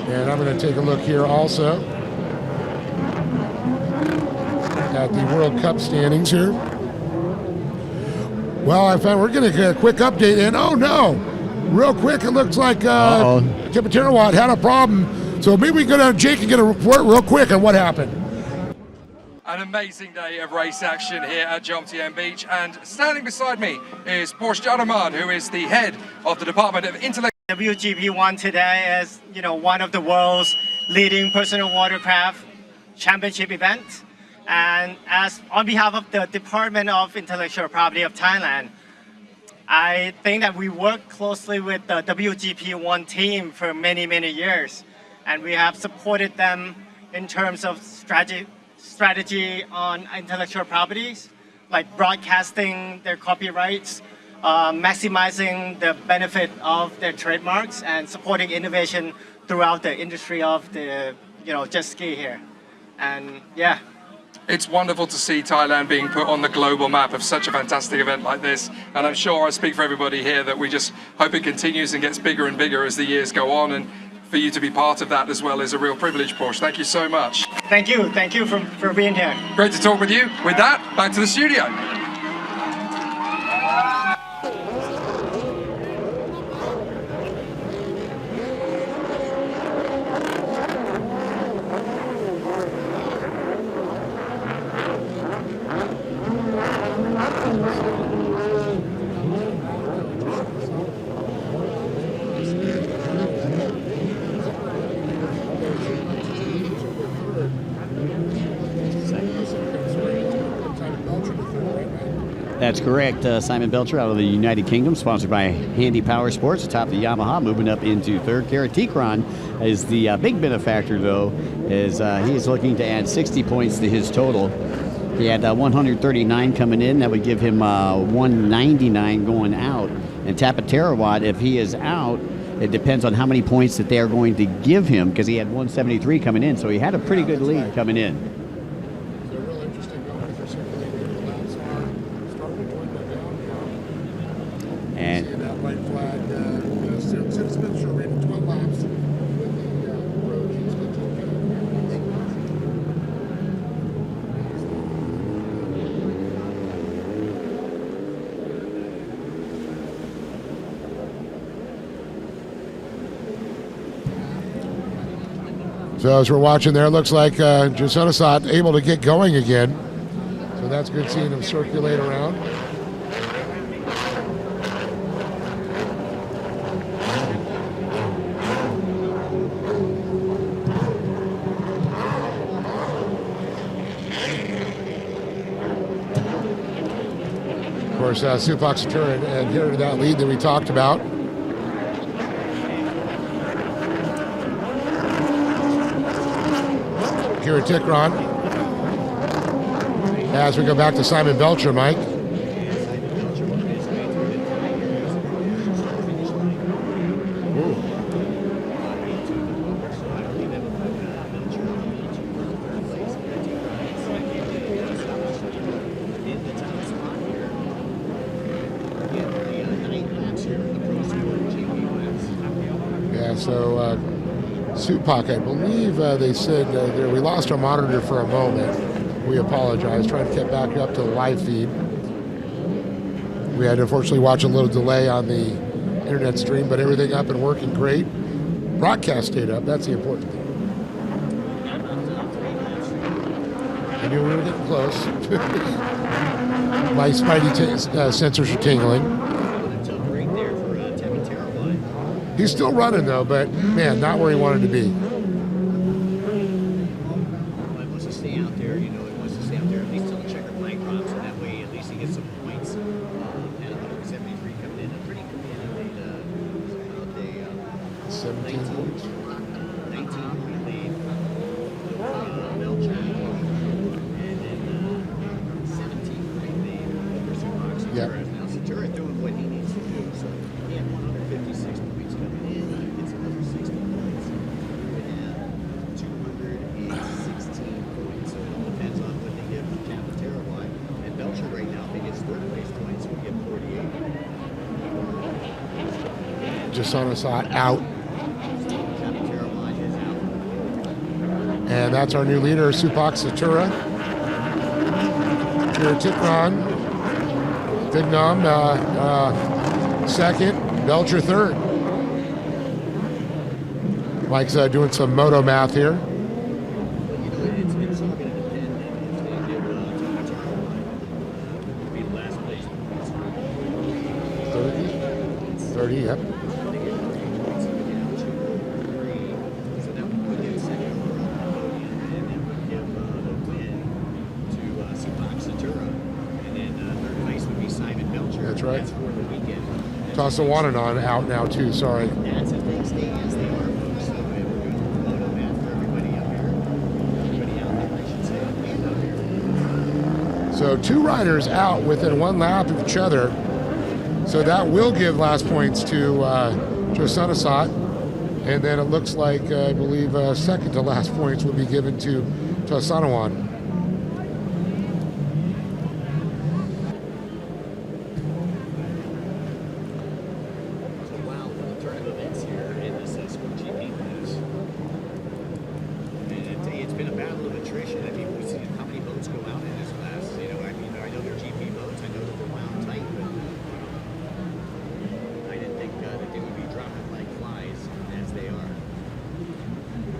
Speaker 2: And I'm going to take a look here also at the World Cup standings here. Well, I found we're going to get a quick update, and oh no, real quick, it looks like Tapatera had a problem. So maybe we go down, Jake, and get a report real quick on what happened.
Speaker 3: An amazing day of race action here at Jomtien Beach, and standing beside me is Porsche Jadaman, who is the head of the Department of Intellectual.
Speaker 10: WGP1 today is, one of the world's leading personal watercraft championship events. And as on behalf of the Department of Intellectual Property of Thailand, I think that we work closely with the WGP1 team for many, many years. And we have supported them in terms of strategy on intellectual properties, like broadcasting their copyrights, maximizing the benefit of their trademarks, and supporting innovation throughout the industry of the, jet ski here. And yeah.
Speaker 3: It's wonderful to see Thailand being put on the global map of such a fantastic event like this. And I'm sure I speak for everybody here that we just hope it continues and gets bigger and bigger as the years go on. And for you to be part of that as well is a real privilege, Porsche. Thank you so much.
Speaker 10: Thank you for being here.
Speaker 3: Great to talk with you. With that, back to the studio.
Speaker 1: That's correct. Simon Belcher out of the United Kingdom, sponsored by Handy Power Sports, atop the Yamaha, moving up into third. Kiratikran is the big benefactor, though, as he is looking to add 60 points to his total. He had 139 coming in. That would give him 199 going out. And Tapatera, if he is out, it depends on how many points that they are going to give him, because he had 173 coming in, so he had a pretty good lead coming in.
Speaker 2: So as we're watching there, it looks like Josonosat able to get going again. So that's good seeing him circulate around. Of course, Supak Satura inherited that lead that we talked about. Kira Tikron. As we go back to Simon Belcher, Mike. Yeah, so Supak, I believe they said we lost our monitor for a moment. We apologize. Trying to get back up to the live feed. We had to unfortunately watch a little delay on the internet stream, but everything up and working great. Broadcast stayed up. That's the important thing. I knew we were getting close. My spidey sensors are tingling. He's still running though, but man, not where he wanted to be.
Speaker 1: He wants to stay out there, you know, he wants to stay out there at least till the checkered flag drops, so that way at least he gets some points. And 173 coming in, a pretty commanding lead.
Speaker 2: 17 points.
Speaker 1: 19-point lead. Belcher. And then 17-point lead for Supak Satura.
Speaker 2: Yeah.
Speaker 1: Now Satura doing what he needs to do, so he had 156 points coming in, he gets another 60 points. We have 216 points, so it all depends on what they get from Tapaterrawai. And Belcher right now, if he gets third place points, he'll get 48.
Speaker 2: Josonosat out.
Speaker 1: Tapaterrawai is out.
Speaker 2: And that's our new leader, Supak Satura. Kira Tikron. Vignam second. Belcher third. Mike's doing some moto math here.
Speaker 1: You know, it's all going to depend if they give Tapaterrawai be the last place.
Speaker 2: 30, yep. That's right. Tasawananon out now too, sorry.
Speaker 1: That's if they stay as they are, folks. So we're going to moto math for everybody up here. Everybody out there, I should say, and up here.
Speaker 2: So two riders out within one lap of each other. So that will give last points to Josonosat. And then it looks like, I believe, second to last points will be given to Tasanawan.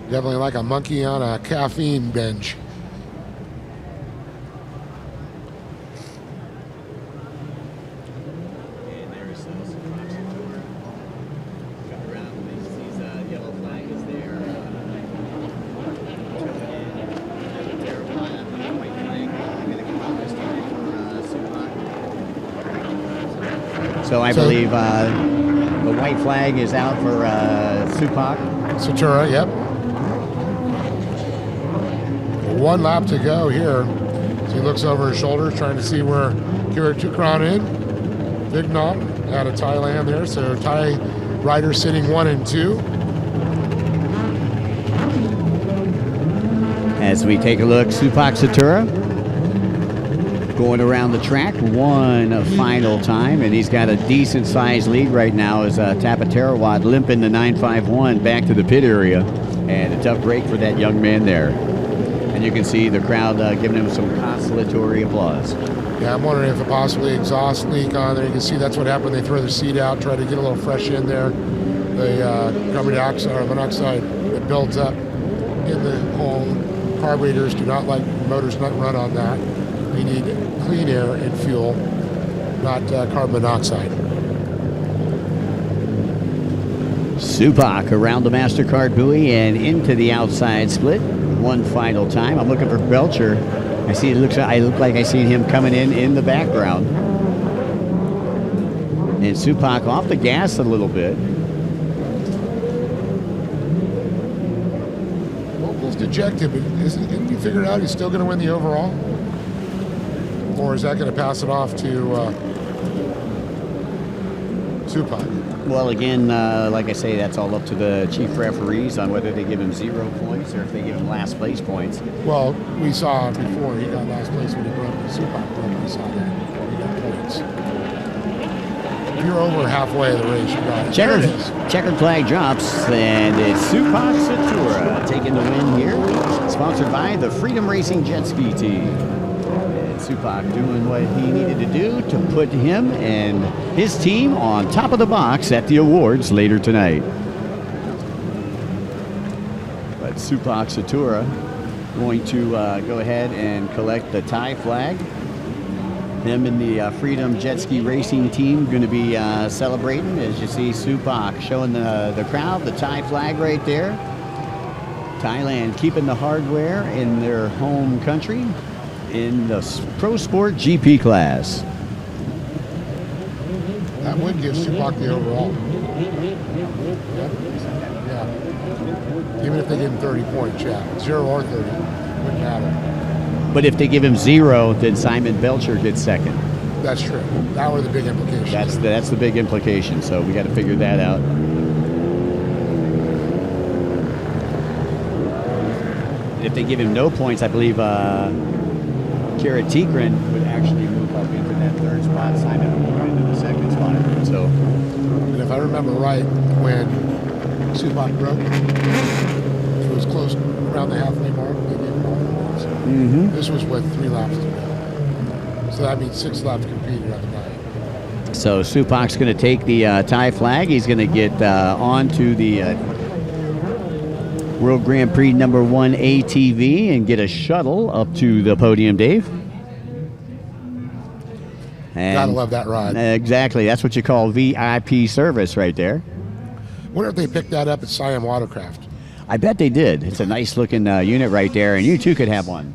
Speaker 2: Definitely like a monkey on a caffeine bench.
Speaker 1: And there's Supak Satura. Coming around, his yellow flag is there. Tapaterrawai, white flag. Going to come out this time for Supak. So I believe the white flag is out for Supak
Speaker 2: Satura, yep. One lap to go here. So he looks over his shoulder, trying to see where Kira Tikron in. Vignam out of Thailand there. So Thai rider sitting 1 and 2.
Speaker 1: As we take a look, Supak Satura going around the track one final time, and he's got a decent sized lead right now as Tapaterrawai limping the 951 back to the pit area, and a tough break for that young man there. And you can see the crowd giving him some consolatory applause.
Speaker 2: Yeah, I'm wondering if a possibly exhaust leak on there. You can see that's what happened. They throw the seat out, try to get a little fresh in there. The carbon dioxide or monoxide, it builds up. in the home. Carburetors do not like motors not run on that. We need clean air and fuel, not carbon monoxide.
Speaker 1: Supak around the MasterCard buoy and into the outside split. One final time. I'm looking for Belcher. I look like I see him coming in the background. And Supak off the gas a little bit.
Speaker 2: Opal's dejected, but isn't you figured out he's still going to win the overall? Or is that going to pass it off to Supak?
Speaker 1: Well, again, like I say, that's all up to the chief referees on whether they give him 0 points or if they give him last place points.
Speaker 2: Well, we saw before he got last place when he broke the Supak broke. We saw that he got points. You're over halfway of the race. You got it.
Speaker 1: Checkered flag drops, and it's Supak Satura taking the win here. Sponsored by the Freedom Racing Jet Ski Team. And Supak doing what he needed to do to put him and his team on top of the box at the awards later tonight. But Supak Satura going to go ahead and collect the Thai flag. Him and the Freedom Jet Ski Racing Team going to be celebrating, as you see Supak showing the crowd the Thai flag right there. Thailand keeping the hardware in their home country in the Pro Sport GP class.
Speaker 2: That would give Supak the overall. Yeah. Even if they give him 30 points, yeah. 0 or 30, wouldn't matter.
Speaker 1: But if they give him 0, then Simon Belcher gets second.
Speaker 2: That's true. That were the big implications.
Speaker 1: That's the big implication. So we got to figure that out. If they give him no points, I believe Kara Tikrin would actually move up into that third spot. Simon would move into the second spot. So,
Speaker 2: and if I remember right, when Supak broke, it was close around the halfway mark. They gave him all the points. This was with 3 laps to go. So that means 6 laps competed on the night.
Speaker 1: So Supak's going to take the Thai flag. He's going to get onto the World Grand Prix #1 ATV and get a shuttle up to the podium, Dave. And
Speaker 2: gotta love that ride.
Speaker 1: Exactly. That's what you call VIP service right there.
Speaker 2: Wonder if they picked that up at Siam Watercraft.
Speaker 1: I bet they did. It's a nice looking unit right there, and you too could have one.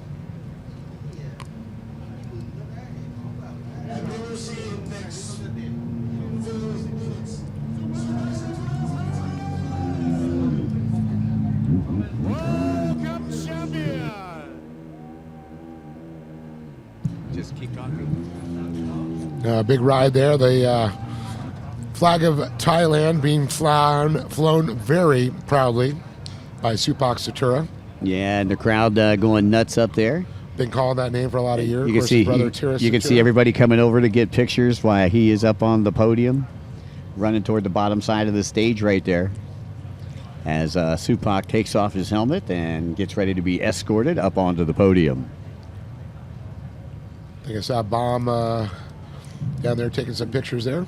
Speaker 1: Just keep talking.
Speaker 2: Big ride there. The flag of Thailand being flown very proudly by Supak Satura.
Speaker 1: Yeah, and the crowd going nuts up there.
Speaker 2: Been calling that name for a lot of years.
Speaker 1: You can see you can see everybody coming over to get pictures while he is up on the podium, running toward the bottom side of the stage right there. As Supak takes off his helmet and gets ready to be escorted up onto the podium.
Speaker 2: I think I saw Bomb down there taking some pictures there.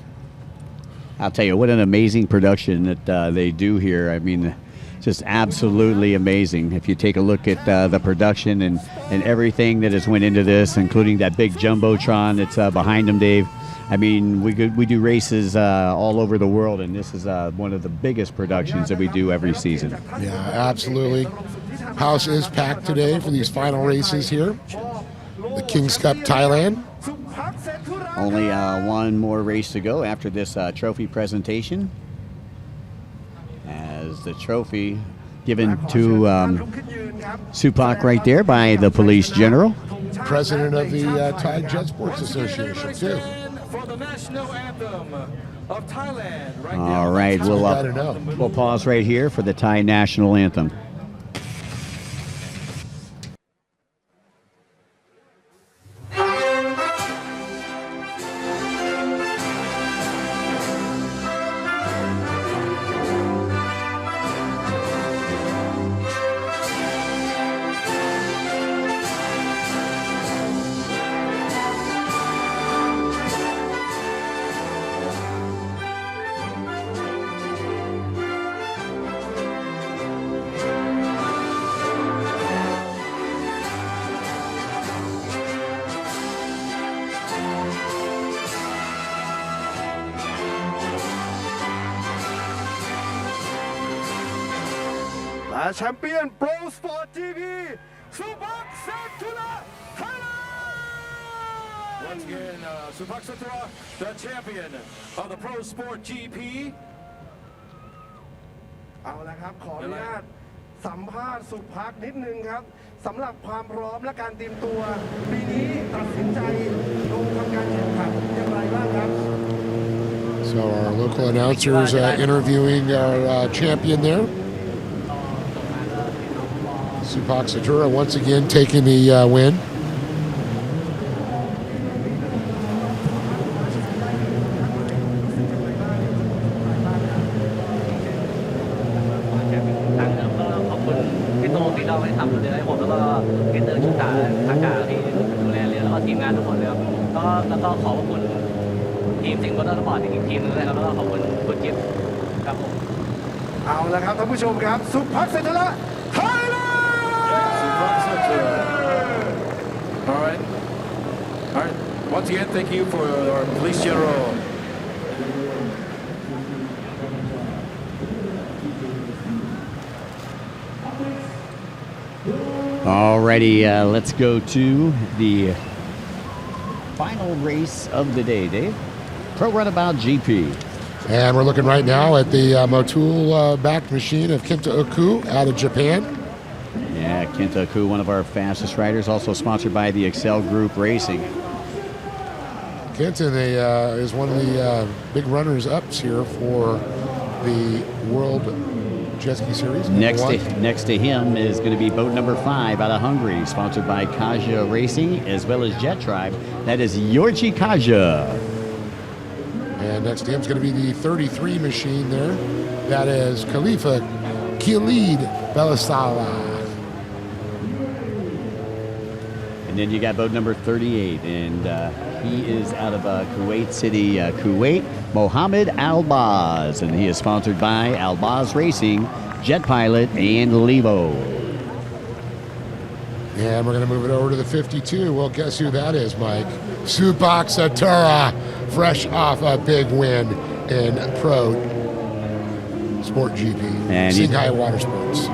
Speaker 1: I'll tell you, what an amazing production that they do here. I mean, just absolutely amazing. If you take a look at the production and everything that has went into this, including that big Jumbotron that's behind them, Dave. I mean, we do races all over the world, and this is one of the biggest productions that we do every season.
Speaker 2: Yeah, absolutely. House is packed today for these final races here. The King's Cup Thailand.
Speaker 1: Only one more race to go after this trophy presentation. As the trophy given to Supak right there by the police general.
Speaker 2: President of the Thai Jet Sports Association, too.
Speaker 4: For the national anthem of Thailand.
Speaker 1: All right, we'll pause right here for the Thai national anthem.
Speaker 5: แชมเปี้ยนโปรสปอร์ต GP สุภักดิ์เซตุระไทยแลนด์
Speaker 4: Once again, Supak Satura, the champion of the Pro Sport GP.
Speaker 5: เอาละครับขออนุญาตสัมภาษณ์สุภักดิ์นิดนึงครับสำหรับความพร้อมและการเตรียมตัวปีนี้ตัดสินใจลงทำการแข่งขันอย่างไรบ้างครับ
Speaker 2: So our local announcers interviewing our champion there. Supak Satura once again taking the win.
Speaker 5: เอาละครับท่านผู้ชมครับสุภักดิ์เซตุระไทยแลนด์
Speaker 4: All right. All right. Once again, thank you for our police general.
Speaker 1: Alrighty, let's go to the final race of the day, Dave. Pro Runabout GP.
Speaker 2: And we're looking right now at the Motul-backed machine of Kenta Oku out of Japan.
Speaker 1: Yeah, Kenta Oku, one of our fastest riders, also sponsored by the Excel Group Racing.
Speaker 2: Kenta is one of the big runners-ups here for the World Jet Ski Series.
Speaker 1: Next to him is going to be boat number 5 out of Hungary, sponsored by Kaja Racing as well as Jet Tribe. That is Yorji Kaja.
Speaker 2: And next to him is going to be the 33 machine there. That is Khalifa Khalid Belisala.
Speaker 1: And then you got boat number 38, and he is out of Kuwait City, Kuwait, Mohammed Albaz, and he is sponsored by Albaz Racing, Jet Pilot, and Levo.
Speaker 2: And we're going to move it over to the 52. Well, guess who that is, Mike? Supak Satura, fresh off a big win in Pro Sport GP,
Speaker 1: and
Speaker 2: Singhai Water Sports.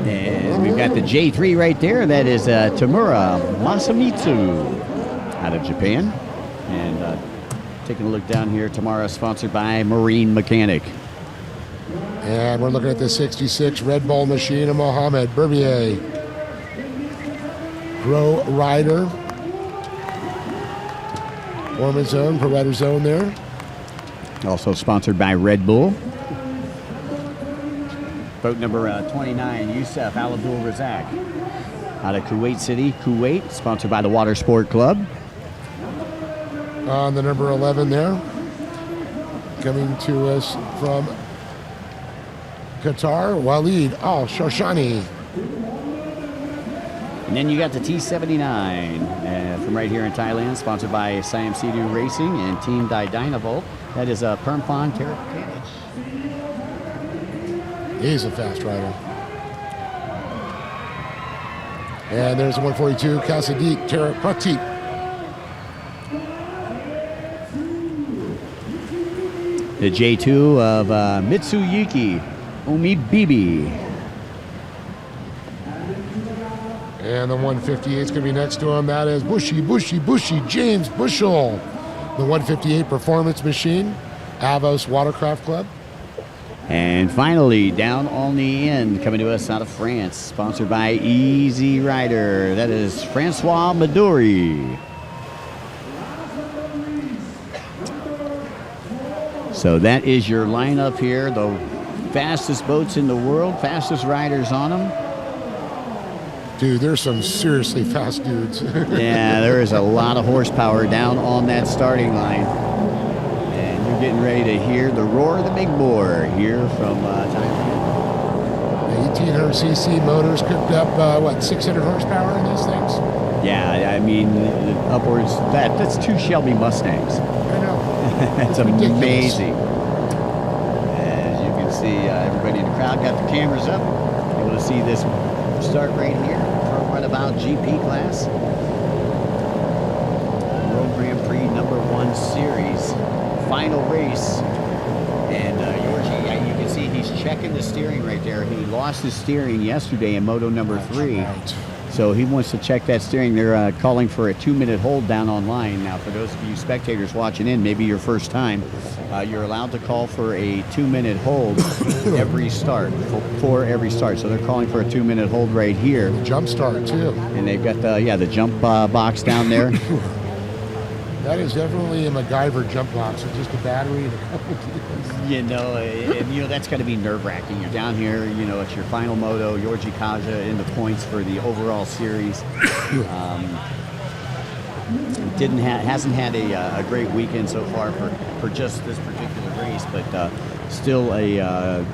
Speaker 1: And we've got the J3 right there. That is Tamura Masamitsu out of Japan. And taking a look down here, Tamura sponsored by Marine Mechanic.
Speaker 2: And we're looking at the 66 Red Bull machine of Mohamed Berbier. Pro Rider. Foreman Zone, Pro Rider Zone there.
Speaker 1: Also sponsored by Red Bull. Boat number 29, Youssef Al Abdul Razak out of Kuwait City, Kuwait, sponsored by the Water Sport Club.
Speaker 2: On the number 11 there, coming to us from Qatar, Walid Al Shoshani.
Speaker 1: And then you got the T79 from right here in Thailand, sponsored by Siam Sea-Doo Racing and Team Dynavolt. That is Permpon Terrakanich.
Speaker 2: He's a fast rider. And there's 142, Kasadit Terrapratit.
Speaker 1: The J2 of Mitsuyuki Omibibi.
Speaker 2: And the 158 is going to be next to him. That is Bushy James Bushell. The 158 Performance Machine, Avos Watercraft Club.
Speaker 1: And finally, down on the end, coming to us out of France, sponsored by Easy Rider. That is Francois Maduri. So that is your lineup here. The fastest boats in the world, fastest riders on them.
Speaker 2: Dude, there's some seriously fast dudes.
Speaker 1: Yeah, there is a lot of horsepower down on that starting line. And you're getting ready to hear the roar of the big bore here from Thailand.
Speaker 2: 1800cc motors cooked up, 600 horsepower in these things?
Speaker 1: Yeah, I mean, upwards, that's 2 Shelby Mustangs.
Speaker 2: I know.
Speaker 1: That's amazing. As you can see, everybody in the crowd got the cameras up. Able to see this start right here, Pro Runabout GP class. World Grand Prix #1 series. Final race checking the steering right there. He lost his steering yesterday in Moto number 3. So he wants to check that steering. They're calling for a 2-minute hold down online. Now, for those of you spectators watching in, maybe your first time, you're allowed to call for a 2-minute hold every start, for every start. So they're calling for a 2-minute hold right here.
Speaker 2: Jump start, too.
Speaker 1: And they've got the jump box down there.
Speaker 2: That is definitely a MacGyver jump box with just a battery and a couple keys.
Speaker 1: That's got to be nerve-wracking. You're down here, it's your final moto. Yorji Kaja in the points for the overall series. Hasn't had a great weekend so far for just this particular race, but still a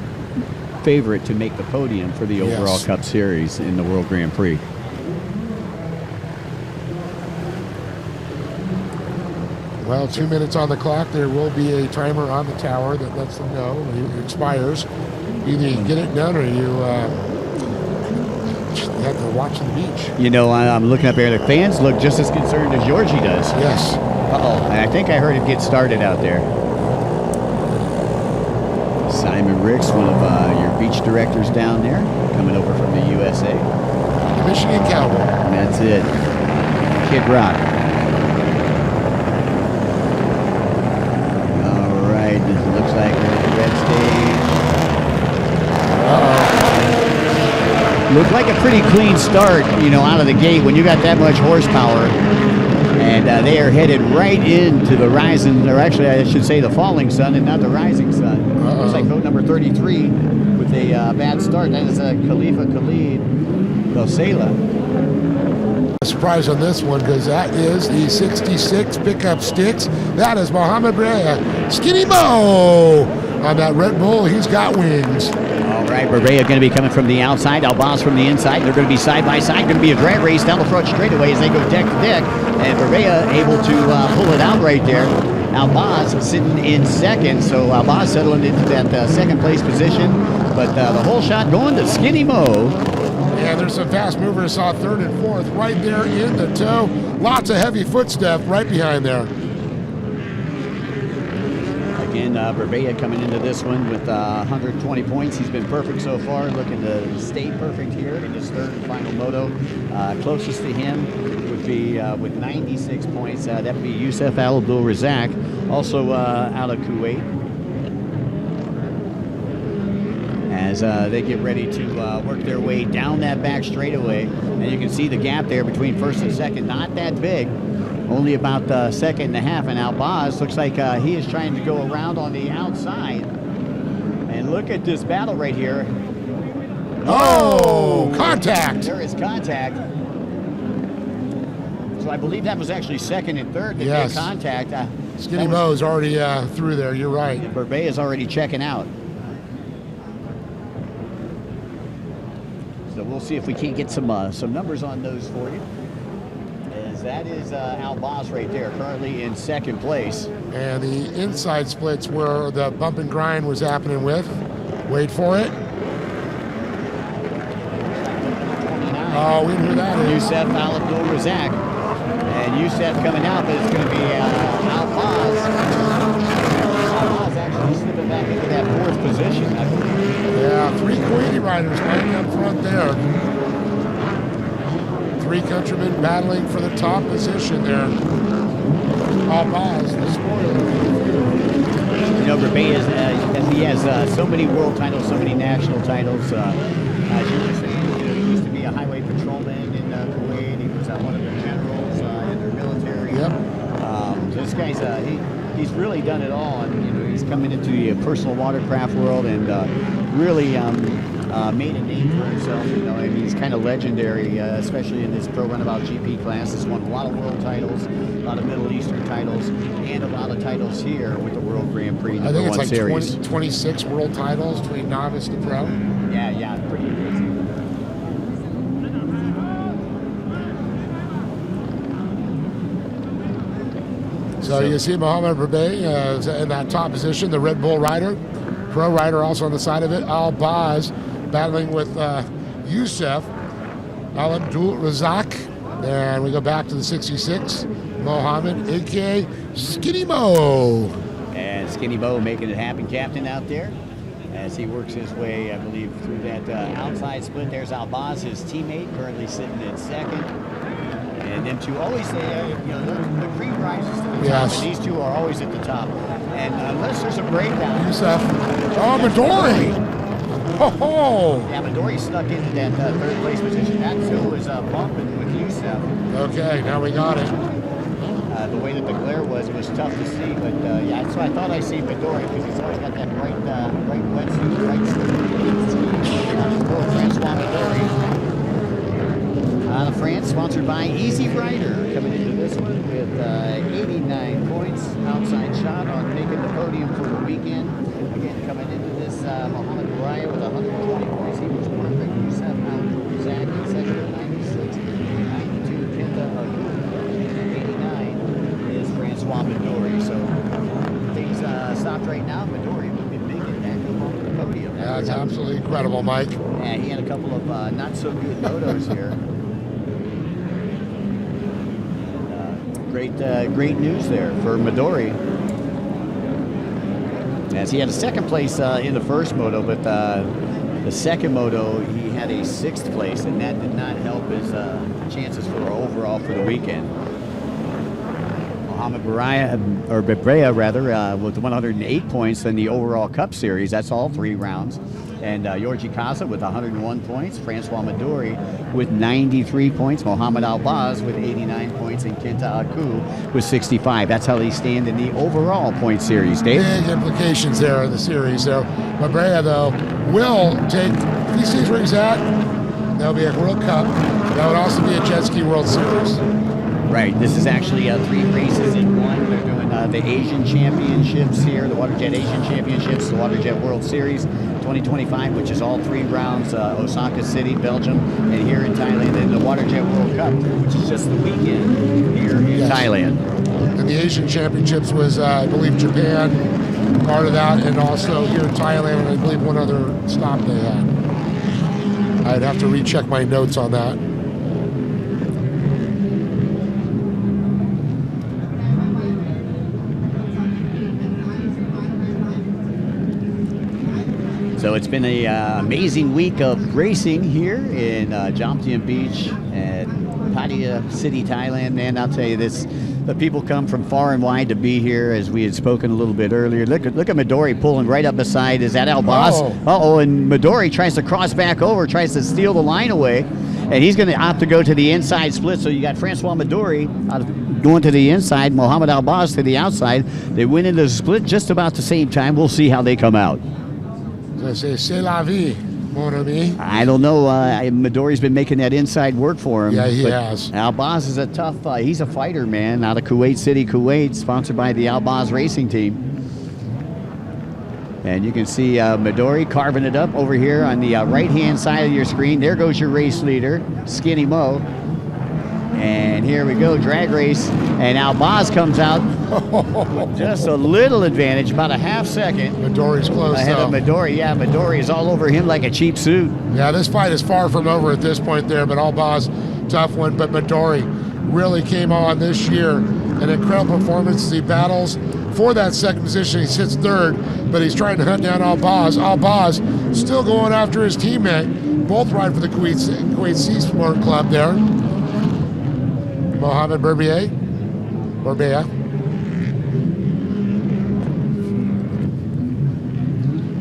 Speaker 1: favorite to make the podium for the overall Cup Series in the World Grand Prix.
Speaker 2: Well, 2 minutes on the clock. There will be a timer on the tower that lets them know when it expires. Either you get it done or you have to watch the beach.
Speaker 1: I'm looking up here. The fans look just as concerned as Georgie does.
Speaker 2: Yes.
Speaker 1: Uh-oh. I think I heard it get started out there. Simon Ricks, one of your beach directors down there, coming over from the USA.
Speaker 2: The Michigan Cowboy.
Speaker 1: And that's it. Kid Rock. Looks like we're at the red stage. Looked like a pretty clean start, out of the gate when you got that much horsepower. And they are headed right into the rising, or actually I should say the falling sun and not the rising sun. Looks like boat number 33 with a bad start. That is Khalifa Khalid Losela.
Speaker 2: Surprise on this one because that is the 66 pickup sticks. That is Mohamed Brea. Skinny Mo on that Red Bull. He's got wings.
Speaker 1: All right, Berea going to be coming from the outside. Albaz from the inside. They're going to be side by side. Going to be a drag race down the front straightaway as they go deck to deck. And Berea able to pull it out right there. Albaz sitting in second. So Albaz settling into that second place position. But the whole shot going to Skinny Mo.
Speaker 2: And there's some fast movers. Saw third and fourth right there in the toe. Lots of heavy footstep right behind there.
Speaker 1: Again, Berbea coming into this one with 120 points. He's been perfect so far, looking to stay perfect here in his third and final moto. Closest to him would be with 96 points. That would be Youssef Al Abdul Razak, also out of Kuwait. As they get ready to work their way down that back straightaway. And you can see the gap there between first and second, not that big, only about a second and a half. And Albaz looks like he is trying to go around on the outside. And look at this battle right here.
Speaker 2: Oh, contact.
Speaker 1: There is contact. So I believe that was actually second and third that
Speaker 2: yes.
Speaker 1: made contact.
Speaker 2: Skinny Mo's already through there, you're right.
Speaker 1: Berbea is already checking out. So we'll see if we can't get some numbers on those for you. As that is Albaz right there, currently in second place.
Speaker 2: And the inside splits where the bump and grind was happening with. Wait for it. Oh, we knew that.
Speaker 1: Youssef Al Abdul Razak. And Youssef coming out, but it's going to be Albaz. Albaz actually slipping back into that fourth position, I believe.
Speaker 2: Yeah, 3 Kuwaiti riders lining up front there. 3 countrymen battling for the top position there. Albaz, the spoiler.
Speaker 1: Berbea he has so many world titles, so many national titles. As you were saying, he used to be a highway patrolman in Kuwait. He was one of the generals in their military.
Speaker 2: Yep.
Speaker 1: This guy's he's really done it all, and he's coming into the personal watercraft world and really made a name for himself. He's kind of legendary, especially in this pro runabout GP class. He's won a lot of world titles, a lot of Middle Eastern titles, and a lot of titles here with the World Grand Prix.
Speaker 2: I think it's like
Speaker 1: series.
Speaker 2: 26 world titles between novice to pro.
Speaker 1: Yeah, pretty amazing.
Speaker 2: So you see Mohamed Berbea in that top position, the Red Bull rider. Pro rider also on the side of it. Albaz battling with Youssef Al Abdul Razak. And we go back to the 66. Mohamed, a.k.a. Skinny Mo.
Speaker 1: And Skinny Mo making it happen, captain out there. as he works his way, I believe, through that outside split. There's Albaz, his teammate, currently sitting in second. And them two always, the cream rises to the top,
Speaker 2: Yes.
Speaker 1: and these two are always at the top. And unless there's a breakdown.
Speaker 2: Youssef. Oh, Midori. Ho-ho.
Speaker 1: Yeah, Midori snuck into that third place position. That too was bumping with Youssef.
Speaker 2: Okay, now we got it.
Speaker 1: The way that the glare was, it was tough to see, but yeah, so I thought I see Midori because he's always got that bright wetsuit, bright Francois Midori. Out of France, sponsored by Easy Rider, coming into this one with 89 points. Outside shot on making the podium for the weekend. Again, coming into this, Mohamed Baraya with 120 points. He was perfect. Youssef out Zach in second at 96. 92, Kenta Agu. 89 is Francois Midori. So things stopped right now. Midori looking big and back up on the podium.
Speaker 2: That's absolutely incredible, Mike.
Speaker 1: Yeah, he had a couple of not so good motos here. Great news there for Midori. As he had a second place in the first moto, but the second moto he had a sixth place, and that did not help his chances for overall for the weekend. Mohamed Brea with 108 points in the overall Cup Series. That's all 3 rounds. And Yorji Kaza with 101 points. Francois Midori with 93 points. Mohamed Albaz with 89 points. And Kenta Aku with 65. That's how they stand in the overall point series, Dave.
Speaker 2: Big implications there in the series. So Mabrea, though, will take, if he stays where he's at, that'll be a World Cup. That would also be a Jet Ski World Series.
Speaker 1: Right. This is actually 3 races in one. They're doing the Asian Championships here, the WaterJet Asian Championships, the WaterJet World Series 2025, which is all 3 rounds, Osaka City, Belgium, and here in Thailand, and the WaterJet World Cup, which is just the weekend here in Thailand.
Speaker 2: And the Asian Championships was, I believe, Japan, part of that, and also here in Thailand, and I believe one other stop they had. I'd have to recheck my notes on that.
Speaker 1: So it's been an amazing week of racing here in Jomtien Beach and Pattaya City, Thailand. Man, I'll tell you this, the people come from far and wide to be here, as we had spoken a little bit earlier. Look at Midori pulling right up beside. Is that Albaz? Uh-oh, and Midori tries to cross back over, tries to steal the line away, and he's going to opt to go to the inside split. So you got Francois Midori going to the inside, Mohamed Albaz to the outside. They went into the split just about the same time. We'll see how they come out.
Speaker 2: C'est la vie, mon ami.
Speaker 1: I don't know. Midori's been making that inside work for him.
Speaker 2: Yeah, he has.
Speaker 1: Albaz is a tough, he's a fighter, man, out of Kuwait City, Kuwait, sponsored by the Albaz Racing Team. And you can see Midori carving it up over here on the right-hand side of your screen. There goes your race leader, Skinny Mo. And here we go, drag race. And Albaz comes out with just a little advantage, about a half second.
Speaker 2: Midori's close,
Speaker 1: ahead of Midori. Yeah, Midori is all over him like a cheap suit.
Speaker 2: Yeah, this fight is far from over at this point there, but Albaz, tough one. But Midori really came on this year. An incredible performance as he battles for that second position. He sits third, but he's trying to hunt down Albaz. Albaz still going after his teammate. Both ride for the Kuwait Sea Sport Club there. Mohamed Brea.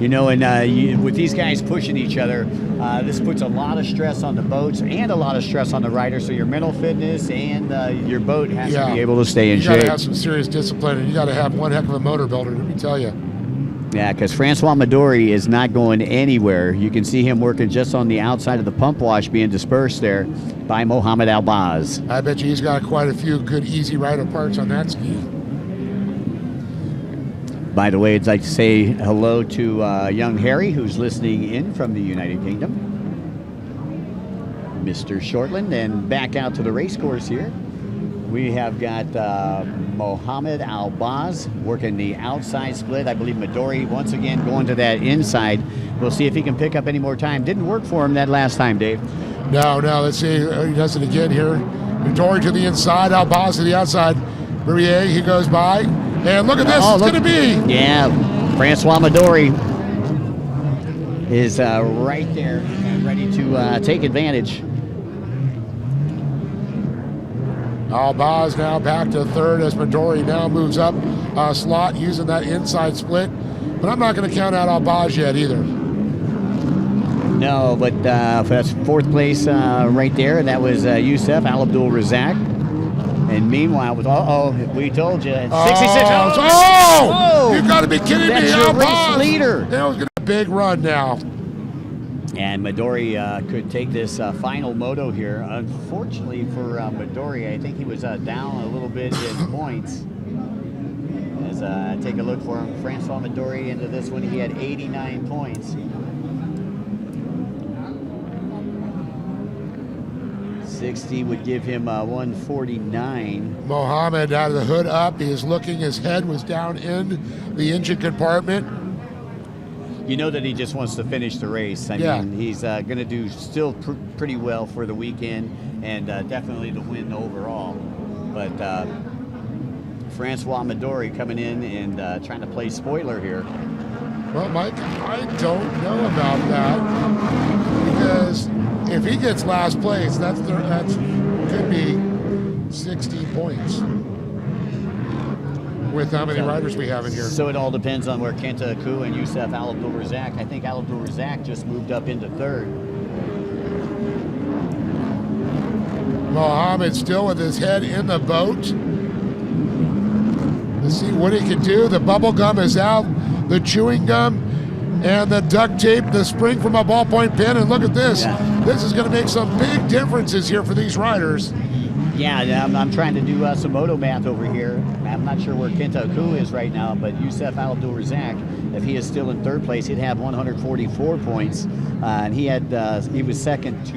Speaker 1: You know, and with these guys pushing each other, this puts a lot of stress on the boats and a lot of stress on the rider. So your mental fitness and your boat has to be able to stay in shape.
Speaker 2: You got to have some serious discipline, and you got to have one heck of a motor builder, let me tell you.
Speaker 1: Yeah, because Francois Midori is not going anywhere. You can see him working just on the outside of the pump wash being dispersed there by Mohamed Albaz.
Speaker 2: I bet you he's got quite a few good easy rider parts on that ski.
Speaker 1: By the way, I'd like to say hello to young Harry, who's listening in from the United Kingdom. Mr. Shortland, and back out to the race course here. We have got Mohamed Albaz working the outside split. I believe Midori once again going to that inside. We'll see if he can pick up any more time. Didn't work for him that last time, Dave.
Speaker 2: No, let's see. He does it again here. Midori to the inside, Albaz to the outside. Brea, he goes by. And look at this, it's going to be.
Speaker 1: Yeah, Francois Midori. is right there and ready to take advantage.
Speaker 2: Albaz now back to third as Midori now moves up a slot using that inside split. But I'm not going to count out Albaz yet either.
Speaker 1: No, but that's fourth place right there. That was Youssef Al Abdul Razak. And meanwhile, with we told you, 66.
Speaker 2: Oh! You got to be kidding me!
Speaker 1: That's your race
Speaker 2: Albaz!
Speaker 1: leader.
Speaker 2: That was going to be a big run now.
Speaker 1: And Midori could take this final moto here. Unfortunately for Midori, I think he was down a little bit in points. As I take a look for him, Francois Midori into this one, he had 89 points. 60 would give him 149.
Speaker 2: Mohammed out of the hood up. He is looking. His head was down in the engine compartment.
Speaker 1: You know that he just wants to finish the race. I mean, he's going to do still pretty well for the weekend and definitely to win overall. But Francois Midori coming in and trying to play spoiler here.
Speaker 2: Well, Mike, I don't know about that because if he gets last place, that's could be 60 points. With how many riders we have in here.
Speaker 1: So it all depends on where Kenta Aku and Youssef Al Abdul Razak. I think Al Abdul Razak just moved up into third.
Speaker 2: Mohammed still with his head in the boat. Let's see what he can do. The bubble gum is out, the chewing gum, and the duct tape, the spring from a ballpoint pen. And look at this. Yeah. This is going to make some big differences here for these riders.
Speaker 1: Yeah, I'm trying to do some moto math over here. I'm not sure where Kenta Aku is right now, but Youssef Al Abdul Razak, if he is still in third place, he'd have 144 points. And he was second to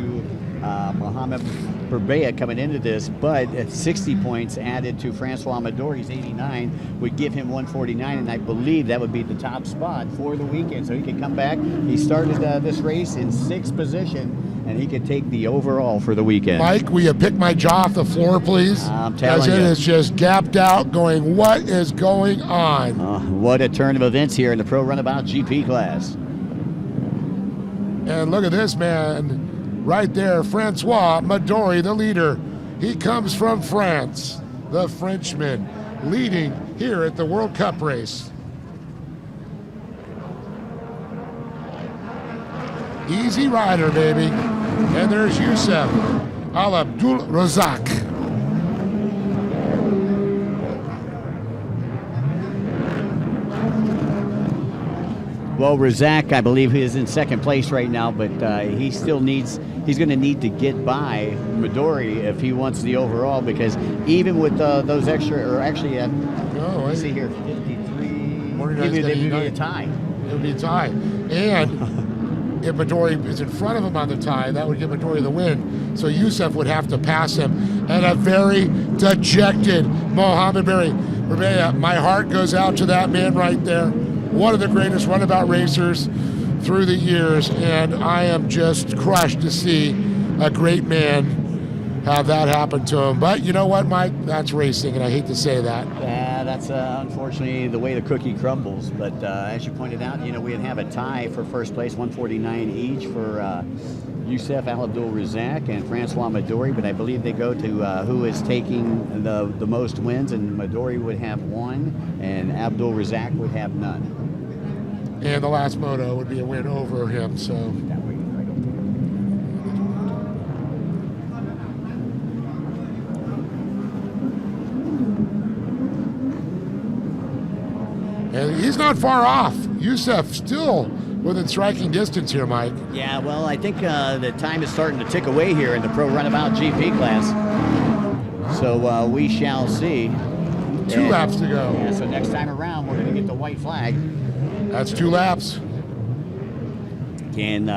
Speaker 1: Mohamed Berbea coming into this, but at 60 points added to Francois Midori's 89 would give him 149, and I believe that would be the top spot for the weekend. So he could come back. He started this race in 6th position, and he could take the overall for the weekend.
Speaker 2: Mike, will you pick my jaw off the floor, please?
Speaker 1: I'm telling you.
Speaker 2: As it is just gapped out going, what is going on?
Speaker 1: What a turn of events here in the Pro Runabout GP class.
Speaker 2: And look at this man right there, Francois Midori, the leader. He comes from France, the Frenchman, leading here at the World Cup race. Easy rider, baby. And there's Youssef Al Abdul Razak.
Speaker 1: Well, Razak, I believe he is in second place right now, but he still he's going to need to get by Midori if he wants the overall, because even with those extra, or actually, let's see here, 53, it would be a tie.
Speaker 2: It would be a tie. And if Midori is in front of him on the tie, that would give Midori the win. So Youssef would have to pass him. And a very dejected Mohammed Berbea. My heart goes out to that man right there. One of the greatest runabout racers through the years. And I am just crushed to see a great man have that happen to him. But you know what, Mike? That's racing, and I hate to say that.
Speaker 1: Yeah, that's unfortunately the way the cookie crumbles. But as you pointed out, we'd have a tie for first place, 149 each for Youssef Al Abdul Razak and Francois Midori. But I believe they go to who is taking the most wins, and Midori would have 1, and Abdul Razak would have none.
Speaker 2: And the last moto would be a win over him. So. And he's not far off. Youssef still within striking distance here, Mike.
Speaker 1: Yeah, well, I think the time is starting to tick away here in the Pro Runabout GP class. So we shall see.
Speaker 2: 2 laps to go.
Speaker 1: Yeah, so next time around, we're going to get the white flag.
Speaker 2: That's 2 laps.
Speaker 1: Can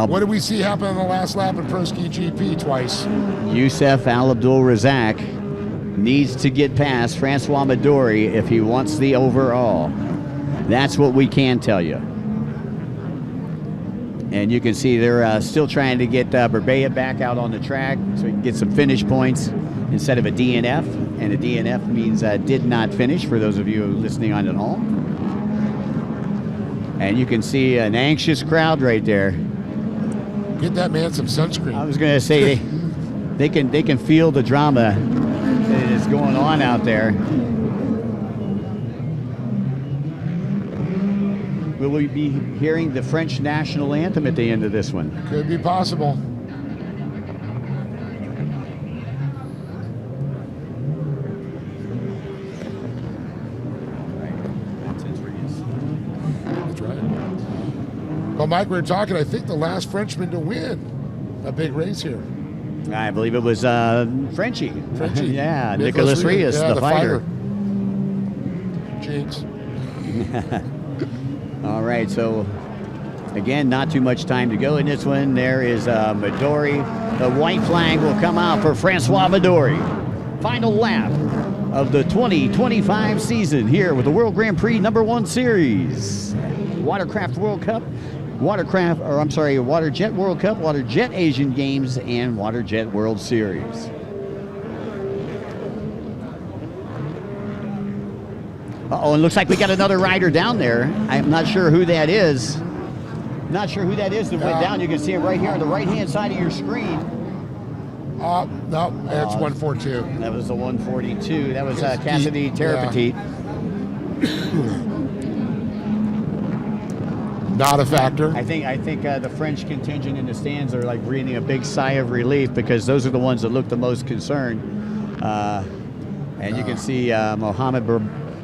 Speaker 2: what did we see happen on the last lap in Pro Ski GP twice?
Speaker 1: Youssef Al Abdul Razak needs to get past Francois Midori if he wants the overall. That's what we can tell you. And you can see they're still trying to get Berbea back out on the track so he can get some finish points instead of a DNF. And a DNF means did not finish for those of you listening on at home. And you can see an anxious crowd right there.
Speaker 2: Get that man some sunscreen.
Speaker 1: I was going to say they can feel the drama that is going on out there. Will we be hearing the French national anthem at the end of this one?
Speaker 2: Could be possible. That's right. Well, Mike, we were talking, I think the last Frenchman to win a big race here.
Speaker 1: I believe it was Frenchie. Yeah,
Speaker 2: Nicholas
Speaker 1: Nicolas Rios,
Speaker 2: yeah,
Speaker 1: the fighter.
Speaker 2: Jinx.
Speaker 1: All right, so again, not too much time to go in this one. There is Midori. The white flag will come out for Francois Midori. Final lap of the 2025 season here with the World Grand Prix #1 Series. Watercraft World Cup, Water Jet World Cup, Water Jet Asian Games, and Water Jet World Series. Uh-oh, and looks like we got another rider down there. I'm not sure who that is. Not sure who that is that went down. You can see it right here on the right-hand side of your screen.
Speaker 2: No, it's 142.
Speaker 1: That was the 142. That was Cassidy Terrapetit.
Speaker 2: Not a factor.
Speaker 1: I think the French contingent in the stands are like breathing a big sigh of relief because those are the ones that look the most concerned. And you can see Mohamed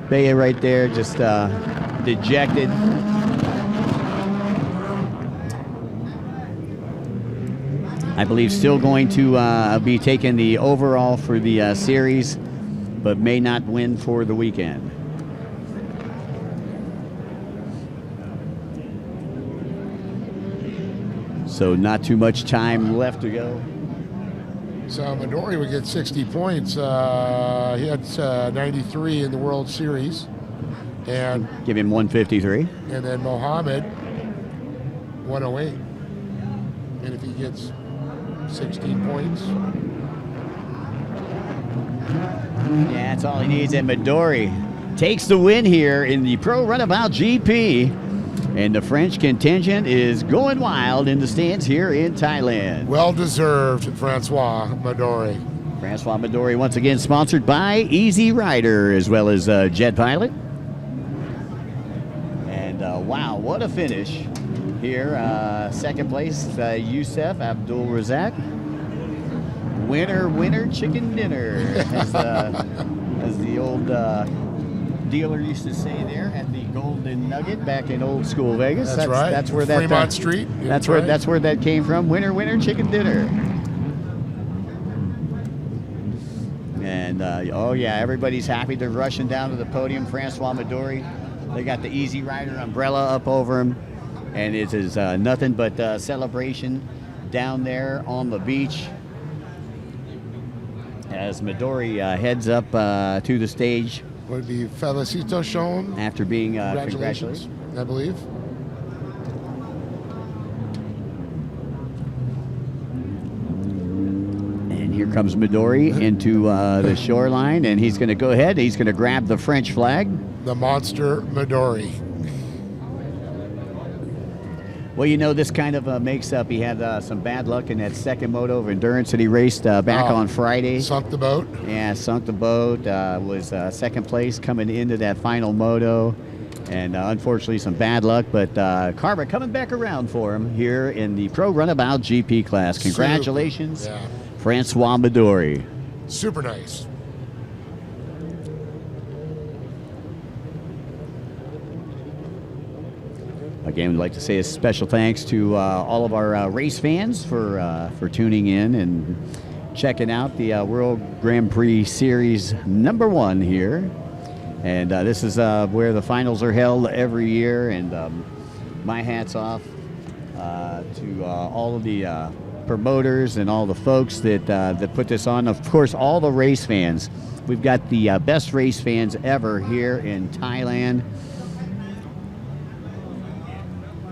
Speaker 1: Beye right there, just dejected. I believe still going to be taking the overall for the series, but may not win for the weekend. So not too much time left to go.
Speaker 2: So Midori would get 60 points. He had 93 in the World Series. And
Speaker 1: give him 153.
Speaker 2: And then Mohammed, 108. And if he gets 16 points.
Speaker 1: Yeah, that's all he needs. And Midori takes the win here in the Pro Runabout GP. And the French contingent is going wild in the stands here in Thailand.
Speaker 2: Well-deserved, Francois Midori.
Speaker 1: Francois Midori, once again, sponsored by Easy Rider, as well as Jet Pilot. And wow, what a finish here. Second place, Youssef Abdul Razak. Winner, winner, chicken dinner, as the old dealer used to say there at the Golden Nugget back in old school Vegas.
Speaker 2: That's right.
Speaker 1: That's where
Speaker 2: Fremont Street.
Speaker 1: That's where that came from. Winner, winner, chicken dinner. And oh yeah, everybody's happy. They're rushing down to the podium. Francois Midori. They got the Easy Rider umbrella up over him, and it is nothing but celebration down there on the beach as Midori heads up to the stage.
Speaker 2: Would be Felicito shown
Speaker 1: after being congratulated,
Speaker 2: I believe.
Speaker 1: And here comes Midori into the shoreline, and he's going to go ahead. He's going to grab the French flag.
Speaker 2: The monster Midori.
Speaker 1: Well, you know, this kind of makes up. He had some bad luck in that second moto of endurance that he raced back on Friday.
Speaker 2: Sunk the boat.
Speaker 1: Yeah, sunk the boat. Was second place coming into that final moto. And unfortunately, some bad luck. But karma coming back around for him here in the Pro Runabout GP class. Congratulations, Francois Midori.
Speaker 2: Super nice.
Speaker 1: Again, we'd like to say a special thanks to all of our race fans for tuning in and checking out the World Grand Prix Series #1 here. And this is where the finals are held every year. And my hat's off to all of the promoters and all the folks that put this on. Of course, all the race fans. We've got the best race fans ever here in Thailand.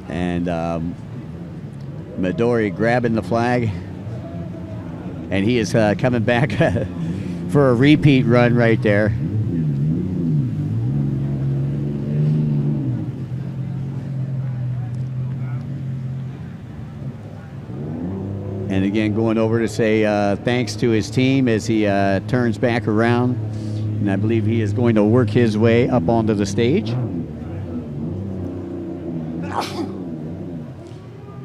Speaker 1: And Midori grabbing the flag, and he is coming back for a repeat run right there. And again, going over to say thanks to his team as he turns back around. And I believe he is going to work his way up onto the stage.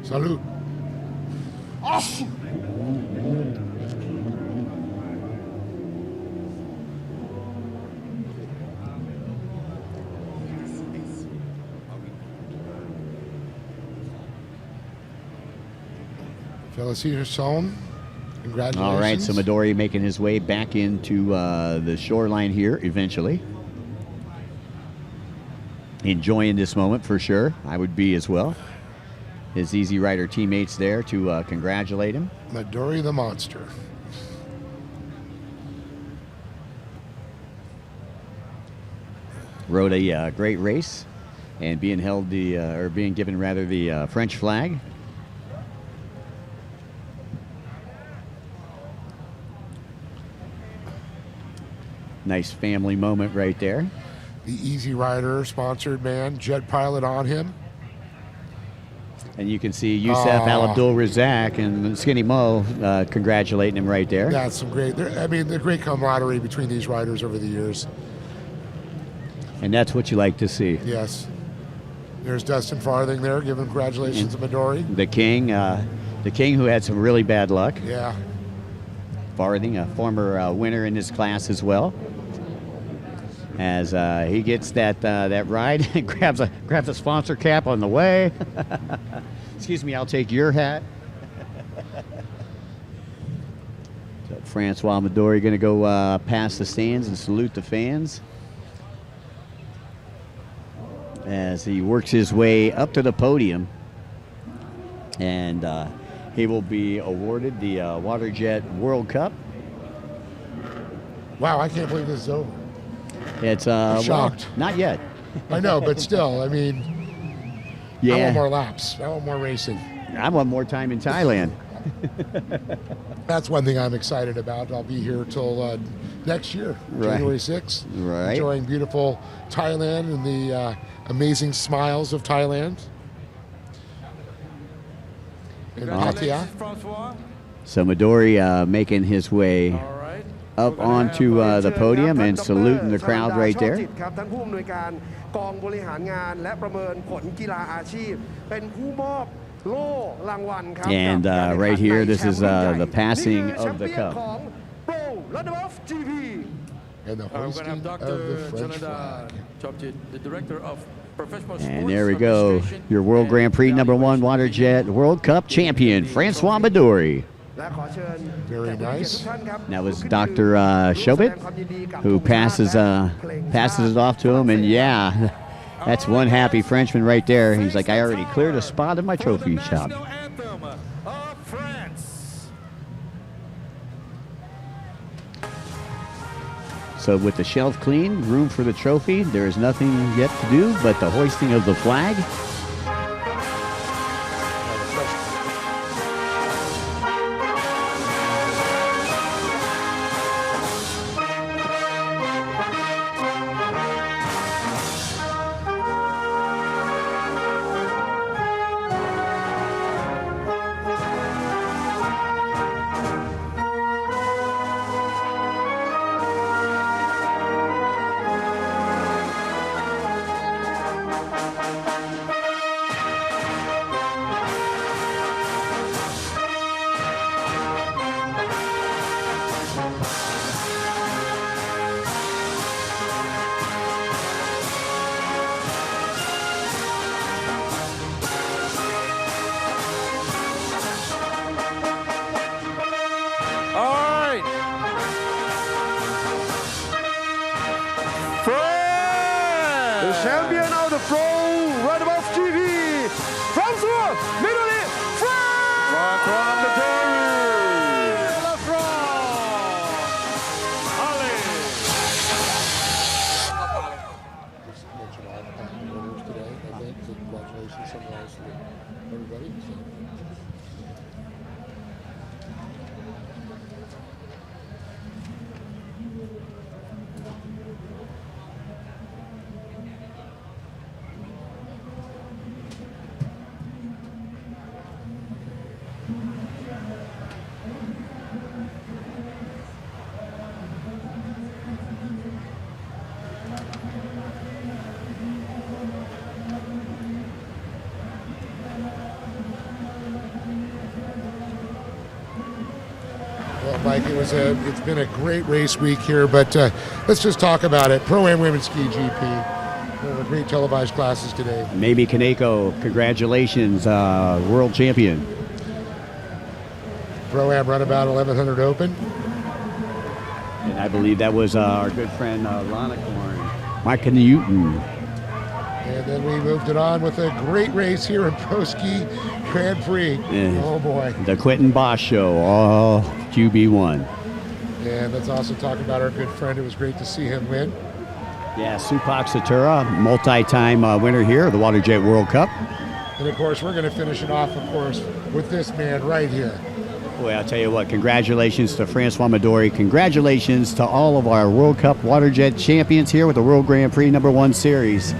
Speaker 2: Salute. Felicitations. Congratulations.
Speaker 1: All right, so Midori making his way back into the shoreline here eventually. Enjoying this moment for sure. I would be as well. His Easy Rider teammates there to congratulate him.
Speaker 2: Midori the monster.
Speaker 1: Rode a great race and being held or being given rather the French flag. Nice family moment right there.
Speaker 2: The Easy Rider sponsored man, jet pilot on him.
Speaker 1: And you can see Youssef Al Abdul Razak and Skinny Mo congratulating him right there.
Speaker 2: That's some great, the great camaraderie between these riders over the years.
Speaker 1: And that's what you like to see.
Speaker 2: Yes. There's Dustin Farthing there giving congratulations to Midori.
Speaker 1: The king who had some really bad luck.
Speaker 2: Yeah.
Speaker 1: Farthing, a former winner in this class as well. As he gets that ride and grabs a sponsor cap on the way. Excuse me, I'll take your hat. So Francois Midori going to go past the stands and salute the fans as he works his way up to the podium, and he will be awarded the WaterJet World Cup.
Speaker 2: Wow, I can't believe this is over.
Speaker 1: It's
Speaker 2: shocked.
Speaker 1: Well, not yet.
Speaker 2: I know, but still, I mean,
Speaker 1: yeah.
Speaker 2: I want more laps. I want more racing.
Speaker 1: I want more time in Thailand.
Speaker 2: That's one thing I'm excited about. I'll be here till next year,
Speaker 1: Right.
Speaker 2: January 6th.
Speaker 1: Right.
Speaker 2: Enjoying beautiful Thailand and the amazing smiles of Thailand. In Pattaya.
Speaker 1: So Midori making his way up onto the podium and saluting the crowd right there. And right here, this is the passing of the cup.
Speaker 2: And the hoisting of the French flag.
Speaker 4: The director of professional
Speaker 1: And there we go. Your World Grand Prix #1 WaterJet World Cup champion, Francois Midori.
Speaker 2: Very nice.
Speaker 1: That was Dr. Shobit, who passes it off to him, and yeah, that's one happy Frenchman right there. He's like, I already cleared a spot in my trophy shop. So with the shelf clean, room for the trophy, there is nothing yet to do but the hoisting of the flag.
Speaker 5: The champion of the Pro Right Above TV, Francois Midori,
Speaker 2: Congratulations, summarize to everybody. Mike. It's been a great race week here, but let's just talk about it. Pro-Am Women's Ski GP. One of the great televised classes today.
Speaker 1: Maybe Kaneko, congratulations, world champion.
Speaker 2: Pro-Am Runabout 1100 Open.
Speaker 1: And I believe that was our good friend Lana Korn, Mike Newton.
Speaker 2: And then we moved it on with a great race here in Pro Ski Grand Prix. Oh boy.
Speaker 1: The Quentin Bosch Show, all QB1.
Speaker 2: And let's also talk about our good friend. It was great to see him win.
Speaker 1: Yeah, Supak Satura, multi-time winner here of the WaterJet World Cup.
Speaker 2: And of course, we're going to finish it off, of course, with this man right here.
Speaker 1: Boy, I'll tell you what, congratulations to Francois Midori. Congratulations to all of our World Cup WaterJet champions here with the World Grand Prix #1 Series.